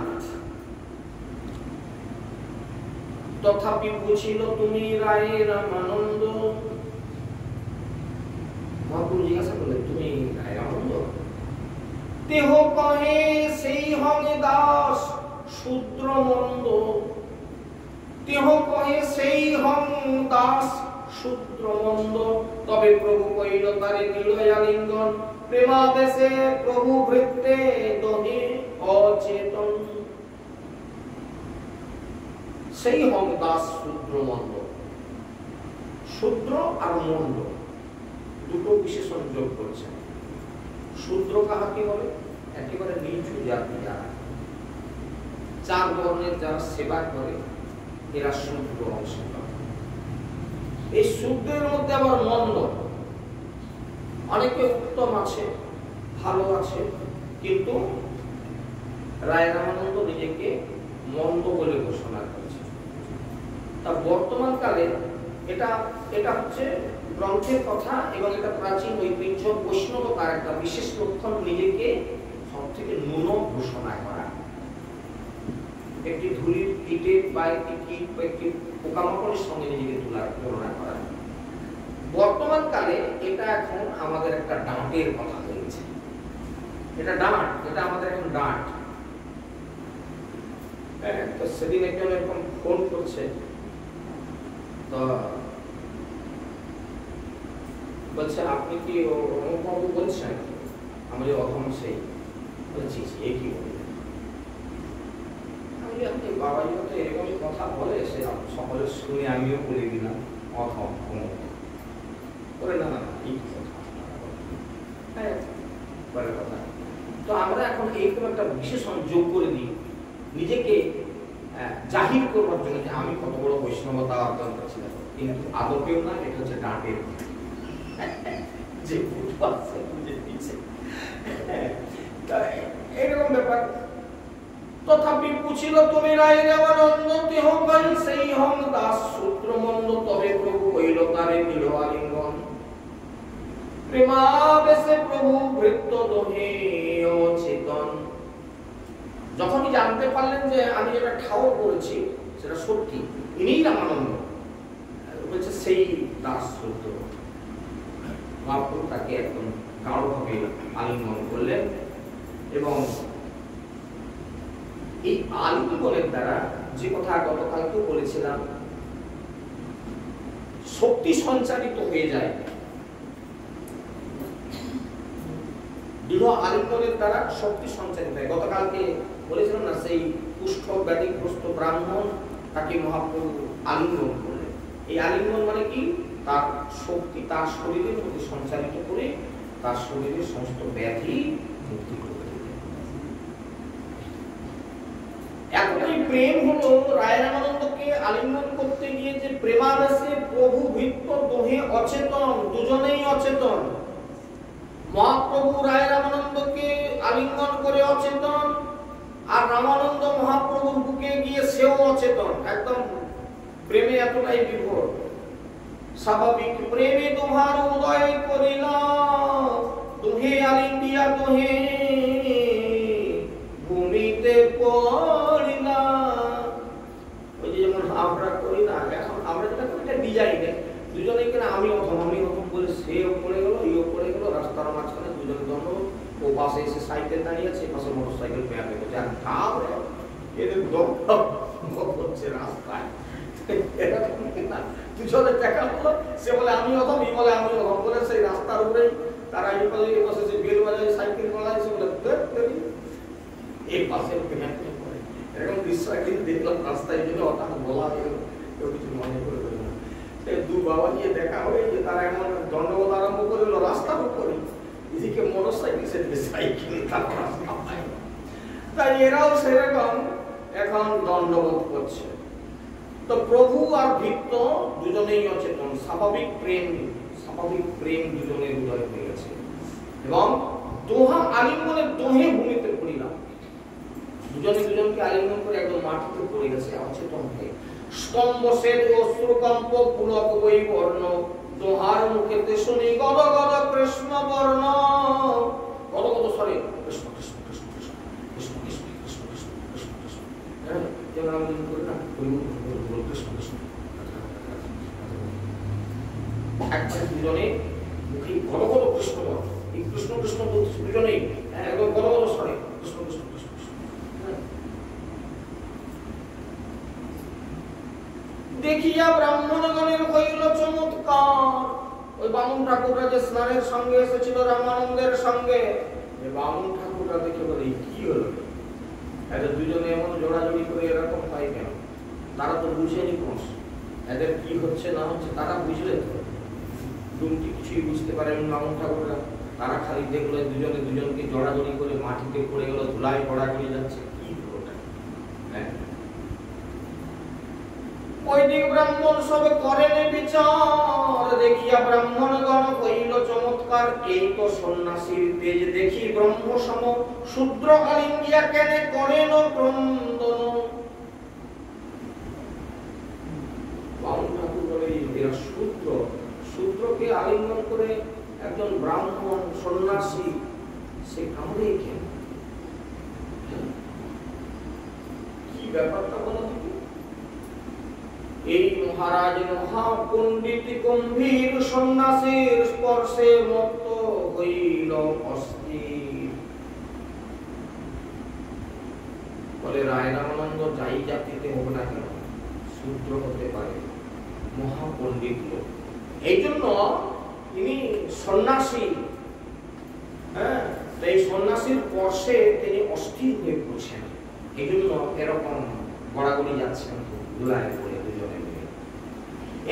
তথাপি বুঝিল তুমি রায়রামানন্দ। মহাপ্রভু জিজ্ঞাসা করলেন, তুমি রায়রামানন্দ? দেহ কহে সেই হঙে দাস শূদ্র মন্দ। দেহ কহে সেই হং দাস শূদ্র মন্দ। তবে প্রভু কইল তারে দিল আলিঙ্গন। প্রেমাবেশে প্রভু ভৃত্যে দহে অচেতন। সেই হং দাস শূদ্র মন্দ। শূদ্র আর মন্দ দুটো বিশেষণ যোগ করছে। শূদ্র কাহাকে বলে? একেবারে নিচু জাতি যারা, চার বর্ণের যারা সেবা করে, এরা শূদ্র অংশ। এই শূদ্রের মধ্যে আবার মন্দ। অনেকে উত্তম আছে, ভালো আছে, কিন্তু রায়রামানন্দ নিজেকে মন্দ বলে ঘোষণা করেছে। তা বর্তমান কালে এটা হচ্ছে গ্রন্থের কথা এবং এটা প্রাচীন ঐতিহ্য বৈষ্ণবতার একটা বিশেষ লক্ষণ, নিজেকে সব থেকে ন্যূনম ঘোষণা করা। একটি ধুলির কীটের বা একটি পোকামাকড়ের সঙ্গে নিজেকে তুলনা করা। বর্তমান কালে এটা এখন আমাদের একটা ডাঁটের কথা হয়েছে। এটা ডাঁট, এটা আমাদের এখন ডাঁট। তো সেদিন একজন এরকম ফোন করছে, তো বলছে আপনি কি অমুকবাবু বলছেন? আমি অধম সেই বলছি, এই কি বলবেন? আমি বাবাজি তো এরকমই কথা বলে, সে সকলে শুনে আমিও বলে দিলাম অধম অমুক করে। না না এই কথা। তো আমরা এখন এইরকম একটা বিশেষণ যোগ করে দিই নিজেকে জাহির করবার জন্য যে আমি কত বড় বৈষ্ণবতা অর্জন করছিলাম, কিন্তু আদপেও না, এটা হচ্ছে ডাঁটের যে এরকম ব্যাপার। তথাপি পুছিল তুমি রায়রামানন্দ, দেহ কহে সেই হং দাস শূদ্র মন্দ। তবে প্রভু কইল তারে দিল আলিঙ্গন। প্রেমাবেশে প্রভু ভৃত্য দহে অচেতন। যখনই জানতে পারলেন যে আমি যেটা ঠাওর করেছি সেটা সত্যি, ইনিই রামানন্দ, বলছে সেই দাস শূদ্র। মহাপ্রভু তাকে একদম গাঢ়ভাবে আলিঙ্গন করলেন এবং এই আলিঙ্গনের দ্বারা, যে কথা গতকালকেও বলেছিলাম, শক্তি সঞ্চারিত হয়ে যায়। দৃঢ় আলিঙ্গনের দ্বারা শক্তি সঞ্চারিত হয়। গতকালকে বলেছিলাম না, সেই কুষ্ঠ ব্যাধিগ্রস্ত ব্রাহ্মণ তাকে মহাপ্রভু আলিঙ্গন করলেন। এই আলিঙ্গন মানে কি? তার শক্তি তার শরীরের মধ্যে সঞ্চারিত করে তার শরীরের সমস্ত ব্যাধি মুক্তি করে দিলেন। এতটাই প্রেম হলো রায়রামানন্দকে আলিঙ্গন করতে গিয়ে যে প্রেমাবেশে প্রভু ভৃত্য দহে অচেতন, দুজনেই অচেতন। মহাপ্রভু রায়রামানন্দকে আলিঙ্গন করে অচেতন, আর রামানন্দ মহাপ্রভুর বুকে গিয়ে সেও অচেতন। একদম প্রেমে এতটাই বিভোর। স্বাভাবিক প্রেমে তোমার উদয় করিলা, তুহে আলিঙ্গিয়া তোহে ভূমিতে পড়িলা। ওই যে যেমন আমরা করি না, এখন আমরা যেটা করি এটা ডিজাইনে, দুজনেই কিনা আমি অথম বলে সেও পড়ে গেল, ইও পড়ে গেল, রাস্তার মাঝখানে দুজনে দণ্ড। ও পাশে এসে সাইকেল দাঁড়িয়ে আছে, পাশে মোটর সাইকেল পেঁয়াতে করছে, আর ঠাউরে এদের দম হচ্ছে রাস্তায়। এরকম কিনা দুজনে দেখা হলো, সে বলে আমি অধম, ই বলে আমি অধম, বলে সেই রাস্তার উপরেই তারা এই পাশে বসেছে, বেল বাজায়, সাইকেল বাজায়, সে বলে এই পাশে পড়ে। এরকম দৃশ্য একদিন দেখলাম রাস্তায়, জন্য হঠাৎ বলা গেল, কেউ কিছু মনে করে না। দু বাবা নিয়ে দেখা হয়ে যে তারা এমন দণ্ডবোধ আরম্ভ করে দিল রাস্তার উপরে, এদিকে মোটর সাইকেল, সেদিকে সাইকেল, তারপর রাস্তা পায়। তাই এরাও সেরকম এখন দণ্ডবোধ করছে। তো প্রভু আর ভৃত্য দুজনেই অচেতন, স্বাভাবিক প্রেম দুজনের হৃদয় হয়ে গেছে, এবং দোহা আলিঙ্গনের দোহে ভূমিতে পড়িলাম, দুজনে দুজনকে আলিঙ্গন করে একদম মাটিতে পড়ে গেছে অচেতন হয়ে। স্তম্ভ সেদ অশ্রুকম্প পুলক বই বর্ণ, দোহার মুখেতে শুনি গদ গদ কৃষ্ণ বর্ণ। গদ গদ স্বরে কৃষ্ণ কৃষ্ণ কৃষ্ণ কৃষ্ণ কৃষ্ণ কৃষ্ণ কৃষ্ণ কৃষ্ণ কৃষ্ণ কৃষ্ণ, যেমন আমরা যদি করি না কৃষ্ণ কৃষ্ণ, একবারে দুজনে মুখে গদ গদ কৃষ্ণ বর্ণ, এই কৃষ্ণ কৃষ্ণ বলছে দুজনেই একদম গদ গদ স্বরে কৃষ্ণ কৃষ্ণ কৃষ্ণ কৃষ্ণ। দেখিয়া ব্রাহ্মণগণের হইল চমৎকার। ওই বামুন ঠাকুররা যে স্নানের সঙ্গে এসেছিল রামানন্দের সঙ্গে, বামুন ঠাকুররা দেখে বলে কি হলো, এদের দুজনে এমন জোড়াজড়ি করে এরকম হয় কেন? তারা তো বুঝেনি কোন এদের কি হচ্ছে না হচ্ছে, তারা বুঝলে তো দুটি কিছুই বুঝতে পারেন বামুন ঠাকুররা। তারা খালি দেখলো দুজনে দুজনকে জড়াজড়ি করে মাটিতে পড়ে গেল, ধুলায় পড়া করে যাচ্ছে, কি হলোটা? হ্যাঁ, বৈদিক ব্রাহ্মণ সবে করেন বিচার, দেখিয়া ব্রাহ্মণগণ হইল চমৎকার। এই তো সন্ন্যাসীর তেজ দেখি ব্রহ্ম সম, শূদ্র আলিঙ্গিয়া কেনে করেন ক্রন্দন। বামুন ঠাকুর বলে এরা শূদ্রকে আলিঙ্গন করে একজন ব্রাহ্মণ সন্ন্যাসী সে কামড়ে কেন? কি ব্যাপারটা বলো দেখি। এই মহারাজ মহাপণ্ডিত গম্ভীর সন্ন্যাসীর স্পর্শে মত্ত হইল অস্থির। বলে রায় রামানন্দ যাই জাতিতে হোক না কেন, শূদ্র হতে পারে, মহাপণ্ডিত লোক, এই জন্য তিনি সন্ন্যাসী। হ্যাঁ, এই সন্ন্যাসীর স্পর্শে তিনি অস্থির হয়ে পড়ছেন, এই জন্য এরকম গড়াগড়ি যাচ্ছেন ধুলায় পড়ে দুজনে মিলে।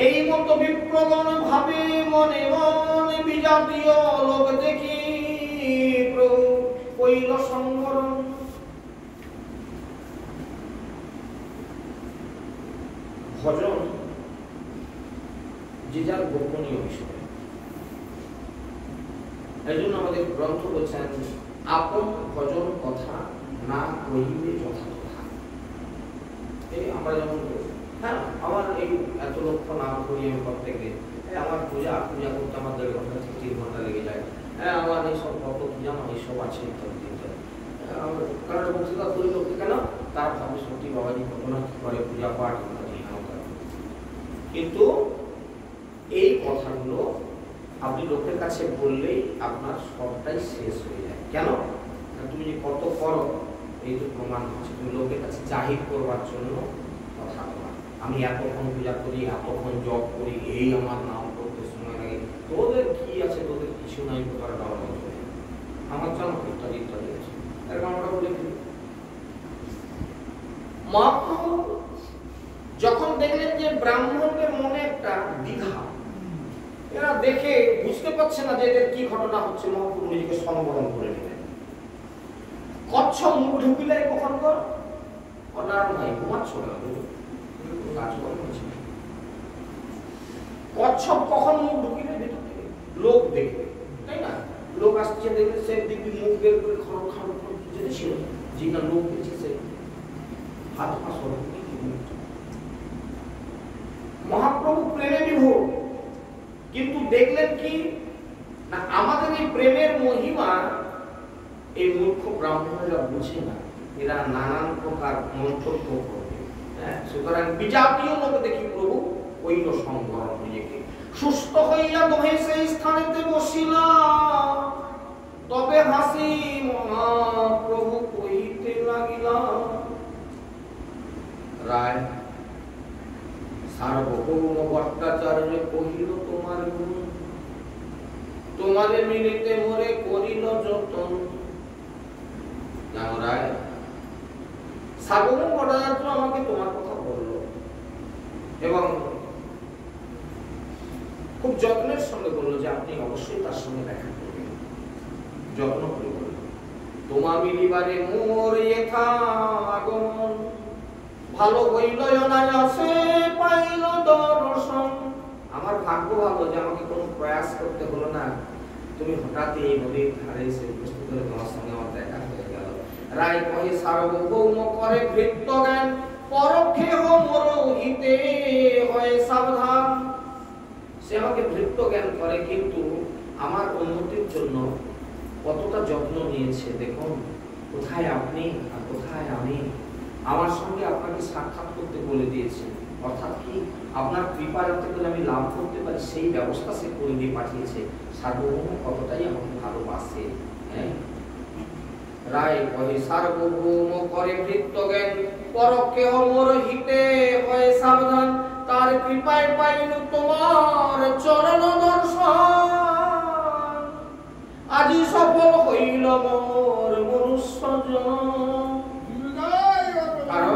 এই মতো বিপ্রগণ ভাবে মনে মনে, বিজাতীয় লোক দেখি প্রভু কইল সংবরণ। ভজন যে যার গোপনীয় বিষয়, এই জন্য আমাদের গ্রন্থ বলছেন আপন ভজন কথা না কহিবে যথাযথা। এই আমরা যেমন হ্যাঁ আমার এই এত লক্ষ নাম করি আমি প্রত্যেকে, আমার পূজা করতে আমার 1.5 ঘন্টা থেকে 3 ঘন্টা লেগে যায়, হ্যাঁ আমার এইসব কত পূজা না এইসব আছে ইত্যাদি ইত্যাদি। কারণ বক্তৃতা করি লোককে কেন, তার ভাবে সত্যি বাবাজি কত না কি করে পূজা পাঠ ইত্যাদি। কিন্তু এই কথাগুলো আপনি লোকের কাছে বললেই আপনার সবটাই শেষ হয়ে যায়। কেন? তুমি যে কত করো এই তো প্রমাণ হচ্ছে, তুমি লোকের কাছে জাহির করবার জন্য কথা বলা। আমি এতক্ষণ পূজা করি, এতক্ষণ জপ করি, এই আমার নাম করতে সময় লাগে, তোদের কি আছে? তোদের কিছু নাই, তোদের আমার জানো ইত্যাদি ইত্যাদি আছে। এরকম আমরা বলে মহাপ্রভু যখন দেখলেন যে ব্রাহ্মণদের মনে একটা দ্বিধা, এরা দেখে বুঝতে পারছে না যে এদের কি ঘটনা হচ্ছে, মহাপ্রভু নিজেকে সংবরণ করে নিলেন। কচ্ছপ মুখ ঢুকিলে কখন কর অনার ভাই ঘুমাচ্ছ না, কচ্ছপ কখন মুখ ঢুকিলে ভিতর থেকে লোক দেখবে, তাই না? লোক আসছে দেখবে সে দিব্যি মুখ বের করে খড় খড় খড় যেতে ছিল, যে না লোক দেখছে সে হাত পা সরব। মহাপ্রভু প্রেমে বিভোর, কিন্তু দেখলেন কি না আমাদের এই প্রেমের মহিমা এই মূর্খ ব্রাহ্মণেরা বুঝে না, এরা নানান প্রকার মন্তব্য করবে। সুতরাং বিজাতীয় লোক দেখি প্রভু কইল সংবরণ, নিজেকে সুস্থ হইয়া দহে সেই স্থানেতে বসিলা, তবে হাসি মহাপ্রভু কইতে লাগিলা। রায় সার্বভৌম ভট্টাচার্য কহিল তোমার গুণ, তোমারে মিলিতে মোরে করিল যতন। জানো রায়, সার্বভৌম ভট্টাচার্য আমাকে তোমার কথা বললো এবং খুব যত্নের সঙ্গে বললো যে আপনি অবশ্যই তার সঙ্গে দেখা করবেন। যত্ন করে বলল, তোমা মিলিবারে মোর এথা আগমন, ভালো হইল অনায়াসে পাইল দর্শন। আমার ভাগ্য ভালো যে আমাকে কোনো প্রয়াস করতে হলো না, তুমি হঠাৎ এই নদীর ধারে এসে উপস্থিত হলে তোমার সঙ্গে আমার দেখা হয়ে গেল। রায় কহে সার্বভৌম করে ভৃত্য জ্ঞান, পরোক্ষে মোর হিতে হয় সাবধান। সে আমাকে ভৃত্য জ্ঞান করে, কিন্তু আমার উন্নতির জন্য কতটা যত্ন নিয়েছে দেখুন। কোথায় আপনি আর কোথায় আমি, আমার সঙ্গে আপনাকে সাক্ষাৎ করতে বলে দিয়েছে, অর্থাৎ কি আপনার কৃপা যাতে করে আমি লাভ করতে পারি সেই ব্যবস্থা সে করে দিয়ে পাঠিয়েছে। সার্বভৌম কতটাই আমাকে ভালোবাসে। রায় কহে সার্বভৌম করে ভৃত্য জ্ঞান, পরোক্ষে মোর হিতে হয় সাবধান। তার কৃপায় পাইল তোমার চরণ দর্শন, আজি সফল হইল মোর মনুষ্য জন্ম। কারণ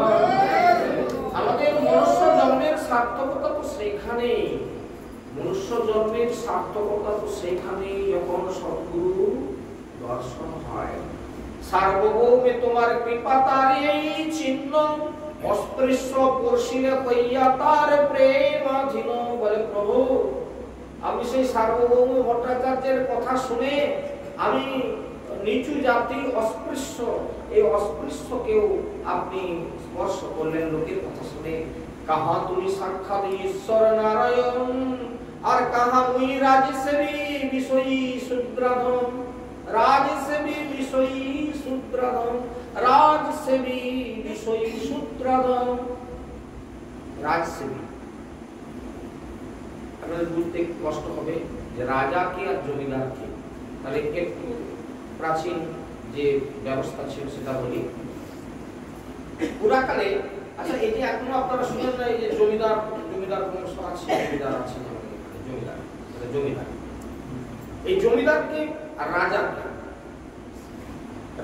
আমাদের মনুষ্য জন্মের সার্থকতা তো সেইখানেই, মনুষ্য জন্মের সার্থকতা তো সেইখানেই যখন সদ্গুরু দর্শন হয়। সার্বভৌমে তোমার কৃপা তার এই চিহ্ন, অস্পৃশ্য পর্ষিলে হইয়া তার প্রেমাধীন। বলে প্রভু, আমি সেই সার্বভৌম ভট্টাচার্যের কথা শুনে আমি নিচু জাতি অস্পৃশ্য, এই অস্পৃশ্যকেও আপনি স্পর্শ করলেন লোকের কথা শুনে। কাহা তুমি সাক্ষাৎ ঈশ্বর নারায়ণ, আর কাহা মুই রাজসেবী বিষয়ী শূদ্রাধন। রাজসেবী বিষয়ী শূদ্রাধন, রাজসেবী বিষয়ী শূদ্রাধন। রাজসেবী আপনাদের বুঝতে কষ্ট হবে যে রাজা কে আর জমিদার কে। তাহলে একটু প্রাচীন যে ব্যবস্থা ছিল সেটা বলি। পুরাকালে, আচ্ছা এই যে এখনো আপনারা শুনেন না এই যে জমিদার জমিদার বংশ আছে, জমিদার আছে, জমিদার জমিদার, এই জমিদারকে আর রাজাকে,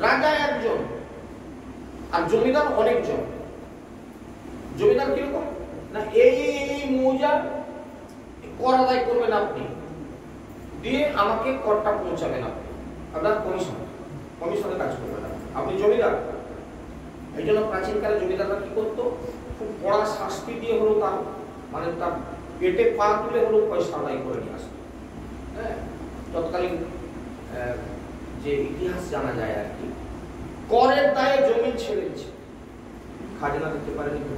রাজা একজন আর জমিদার অনেকজন। জমিদার কিরকম না, এই মৌজা কর আদায় করবেন আপনি, দিয়ে আমাকে করটা পৌঁছাবেন আপনি, আপনার কমিশনে কাজ করবেন আপনি জমিদার। এই জন্য প্রাচীনকালে জমিদাররা কি করতো, খুব কড়া শাস্তি দিয়ে হলো তার মানে তার পেটে পা তুলে হলো পয়সা আদায় করে নিয়ে আসতো। হ্যাঁ, তৎকালীন যে ইতিহাস জানা যায় আর কি, করের দায়ে জমি ছেড়ে দিচ্ছে, খাজনা দিতে পারেনি তো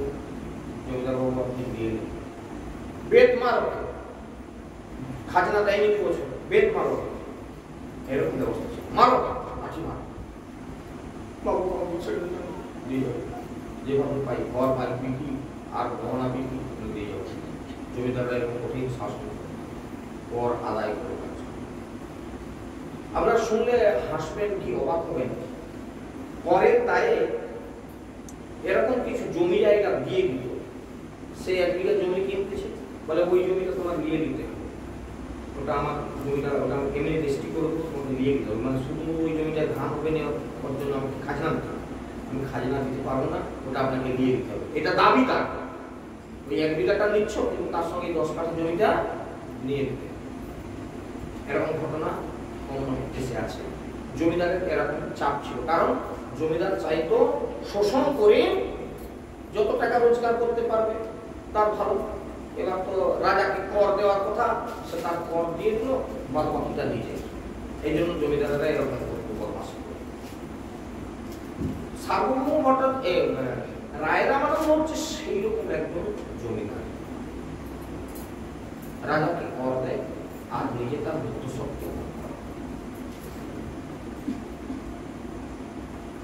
জমিদার বাবু আপনি দিয়ে নেন, বেদ মারো, খাজনা দেয়নি 2 বছর, বেদ মারো, এরকম ব্যবস্থা ছিল। মারো লাঠি মারো, বাবু বাবু ছেড়ে দিন, দিয়ে যাবে, যেভাবে পাই ঘর বাড়ি বিক্রি আর গহনা বিক্রি দিয়ে যাবে। জমিদাররা এরকম কঠিন শাসন কর আদায় করে পাচ্ছে। আপনারা শুনলে হাসবেন কি অবাক হবেন, করের দায়ে এরকম কিছু জমি জায়গা দিয়ে দিত। সে 1 বিঘা জমি কিনতেছে, বলে ওই জমিটা তোমার দিয়ে দিতে হবে, ওটা আমার জমিটা, ওটা আমি এমনি রেজিস্ট্রি করে তোমাকে দিয়ে দিতে হবে, মানে শুধু ওই জমিটায় ধান হবে না ওর জন্য আমাকে খাজনা দিতে হবে, আমি খাজনা দিতে পারবো না, ওটা আপনাকে দিয়ে দিতে হবে। এটা দাবি তার, ওই 1 বিঘাটা নিচ্ছ কিন্তু তার সঙ্গে 10 কাঠা জমিটা নিয়ে দিতে। এরকম ঘটনা কখনো দেশে আছে। জমিদারের এরকম চাপ ছিল, কারণ জমিদার চাইতো শোষণ করে যত টাকা রোজগার করতে পারবে তার ভালো। এবার তো রাজাকে কর দেওয়ার কথা, সে তার কর দিয়ে দিল, বাদ বাকিটা দিয়ে। এই জন্য জমিদারেরা এরকম বদমাশ করে। সার্বভৌম রায়ের আমাদের হচ্ছে সেই রকম একজন জমিদার, রাজাকে কর দেয় আর নিজে তার মৃত্যু সত্য।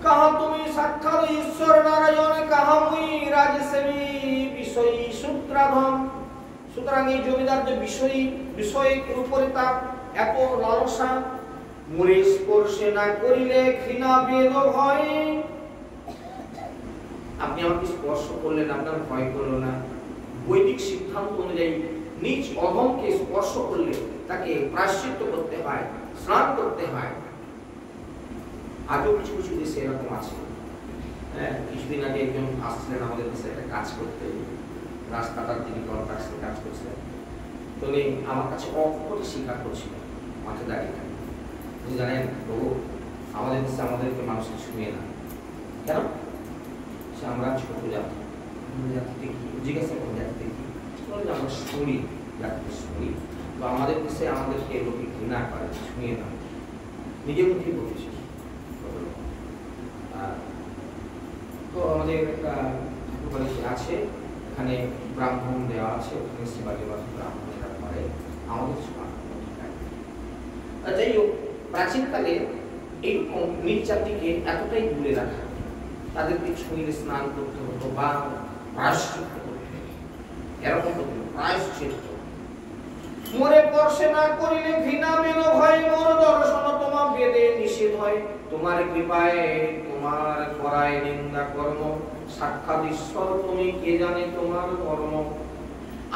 কাহা তুমি সাক্ষাৎ ঈশ্বর নারায়ণ, কাহা মুই রাজসেবী বিষয়ী সূত্রাধন। সুতরাং এই জমিদার যে বিষয়ের উপরে তার এত লালসা, মুরে স্পর্শে না করিলে ঘৃণা বেদ ভয়। আপনি আমাকে স্পর্শ করলেন, আপনার ভয় করলো না, বৈদিক সিদ্ধান্ত অনুযায়ী নিজ অধমকে স্পর্শ করলে তাকে প্রায়শ্চিত্ত করতে হয়, স্নান করতে হয়। আজও কিছু কিছু দেশে এরকম আছে। হ্যাঁ, কিছুদিন আগে একজন আসছিলেন আমাদের দেশে একটা কাজ করতে, রাস্তাটার তিনি কন্ট্রাক্টে কাজ করছিলেন। তো আমার কাছে অকপটে স্বীকার করছিলেন মাঠে দাঁড়িয়ে থাকে, আপনি জানেন প্রভু আমাদের দেশে আমাদেরকে মানুষকে ছুঁয়ে না কেন? সে আমরা ছোট জাতি, জাতিতে কি জিজ্ঞাসা করেন জাতিতে কি? আমরা শুনি, জাতিতে শুনি। তো আমাদের দেশে আমাদেরকে লোকে ঘৃণা করে, ছুঁয়ে না, নিজের মুখেই বলেছি। তো আমাদের একটা ঠাকুরবাড়ি আছে, এখানে ব্রাহ্মণ দেওয়া আছে, ওখানে সেবা দেওয়া ব্রাহ্মণেরা করে, আমাদের যাই হোক, প্রাচীনকালে এইরকম নিজ জাতিকে এতটাই দূরে রাখা, তাদেরকে ছুঁয়ে স্নান করতে হতো বা প্রায়শ্চিত্ত করতে হতো, এরকম হতো প্রায়শ্চিত্ত। মোরে স্পর্শে না করিলে ঘৃণা বেদ হয়, মোর দর্শন তোমা বেদে নিষেধ হয়। তোমার কৃপায় তোমার করায় নিন্দা কর্ম, সাক্ষাৎ ঈশ্বর তুমি কে জানে তোমার কর্ম।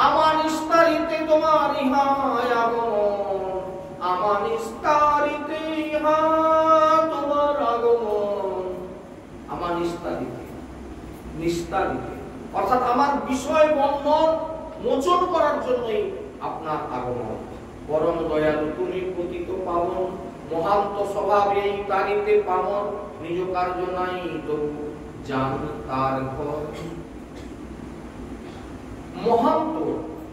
আমার নিস্তারিতে তোমার ইহায় আগমন, আমার নিস্তারিতে ইহা তোমার আগমন। আমার নিস্তারিতে, নিস্তারিতে অর্থাৎ আমার বিষয় বন্ধন মোচন করার জন্যই আপনার আগমন। পরম দয়ালু তুমি পতিত পাবন, মহান্ত স্বভাবে তারিতে পামন। নিজ কার্য নাই তবু জান তার ঘর। মহান্ত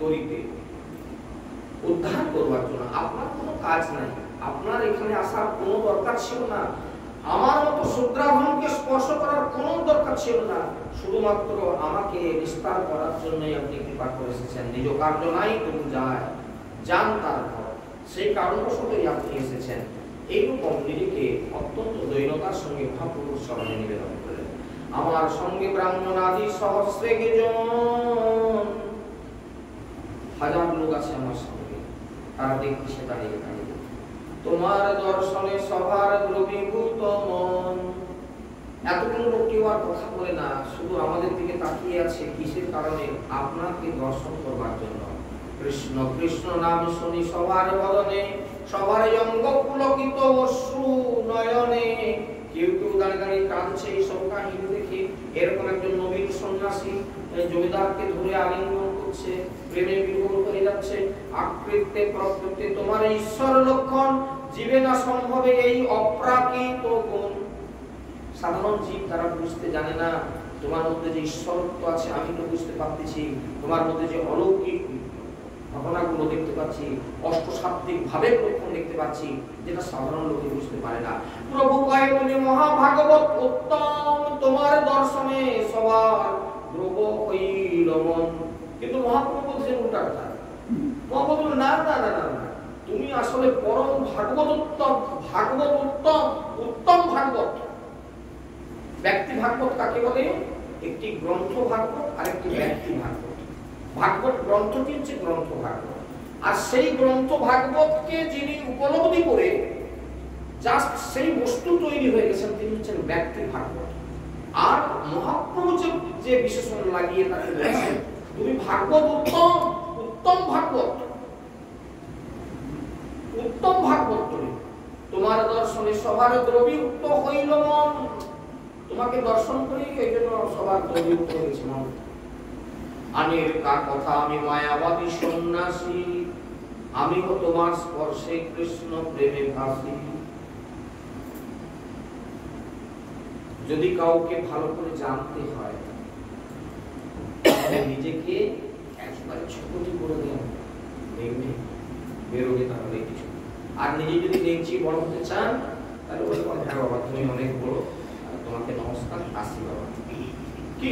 তরিতে উদ্ধার করবার জন্য আপনার কোনো কাজ নাই, আপনার এখানে আসার কোনো দরকার ছিল না, আমার মতো শুদ্রাধনকে স্পর্শ করার কোনো দরকার ছিল না, শুধুমাত্র আমাকে নিস্তার করার জন্যই আপনি কৃপা করে এসেছেন। নিজ কার্য নাই তবু যায় জান তার ঘর, সেই কারণবশতই আপনি এসেছেন। এইরকম নিজেকে অত্যন্ত দৈনতার সঙ্গে মহাপুরুষ স্মরণে নিবেদন করলেন। আমার সঙ্গে ব্রাহ্মণ আদি সহস্রে জন, হাজার লোক আছে আমার সঙ্গে, তারা দেখছে দাঁড়িয়ে দাঁড়িয়ে। তোমার দর্শনে সবার দ্রবীভূত মন। এতগুলো লোক কেউ আর কথা বলে না, শুধু আমাদের দিকে তাকিয়ে আছে কিসের কারণে? আপনাকে দর্শন করবার জন্য। কৃষ্ণ কৃষ্ণ নাম শুনি সবার বদনে, সবার অঙ্গ পুলকিত অশ্রু নয়নে। কেউ কেউ দাঁড়িয়ে দাঁড়িয়ে কাঁদছে এইসব কাহিনী দেখে। এরকম একজন নবীন সন্ন্যাসী জমিদারকে ধরে আলিঙ্গন করছে, প্রেমে বিভোর হয়ে যাচ্ছে। আকৃত্যে প্রকৃতি তোমার ঈশ্বর লক্ষণ, জীবে না সম্ভবে এই অপ্রাকৃত গুণ। সাধারণ জীব তারা বুঝতে জানে না তোমার মধ্যে যে ঈশ্বরত্ব আছে, আমি তো বুঝতে পারতেছি। তোমার মধ্যে যে অলৌকিক ঘটনাগুলো দেখতে পাচ্ছি, অষ্টসাত্ত্বিক ভাবের লক্ষণ দেখতে পাচ্ছি, যেটা সাধারণ লোকে বুঝতে পারে না। প্রভু কয় তুমি মহাভাগবত উত্তম, তোমার দর্শনে সবার দ্রব হইল মন। কিন্তু মহাপ্রভু বলছেন উল্টা কথা। মহাপ্রভু না না না না, তুমি আসলে পরম ভাগবত উত্তম, ভাগবত উত্তম, উত্তম ভাগবত। ব্যক্তি ভাগবত কাকে বলে? একটি গ্রন্থ ভাগবত আর একটি ব্যক্তি ভাগবত। ভাগবত গ্রন্থটি হচ্ছে গ্রন্থ ভাগবত, আর সেই গ্রন্থ ভাগবতকে যিনি উপলব্ধি করে জাস্ট সেই বস্তু তৈরি হয়ে গেছেন তিনি হচ্ছেন ব্যক্তি ভাগবত। আর মহাপ্রভু যে বিশেষণ লাগিয়ে তাকে বলেছেন তুমি ভাগবত উত্তম, উত্তম ভাগবত, উত্তম ভাগবত তুমি। তোমার দর্শনে সবার দ্রবীভূত হইল মন। তোমাকে দর্শন করি এই জন্য সবার দ্রবীভূত হয়েছে মন। আনের কা কথা আমি মায়াবাদী সন্ন্যাসী, আমি তোমার স্পর্শে কৃষ্ণ প্রেমে ভাসি। যদি কাউকে ভালো করে জানতে হয় নিজেকে একবারে ছোটটি করে দেন, দেখবে বেরোবে তাহলে কিছু। আর নিজে যদি নেচি বড় হতে চান তাহলে বলবেন হ্যাঁ বাবা তুমি অনেক বড়, তোমাকে নমস্কার, আসি বাবা। কি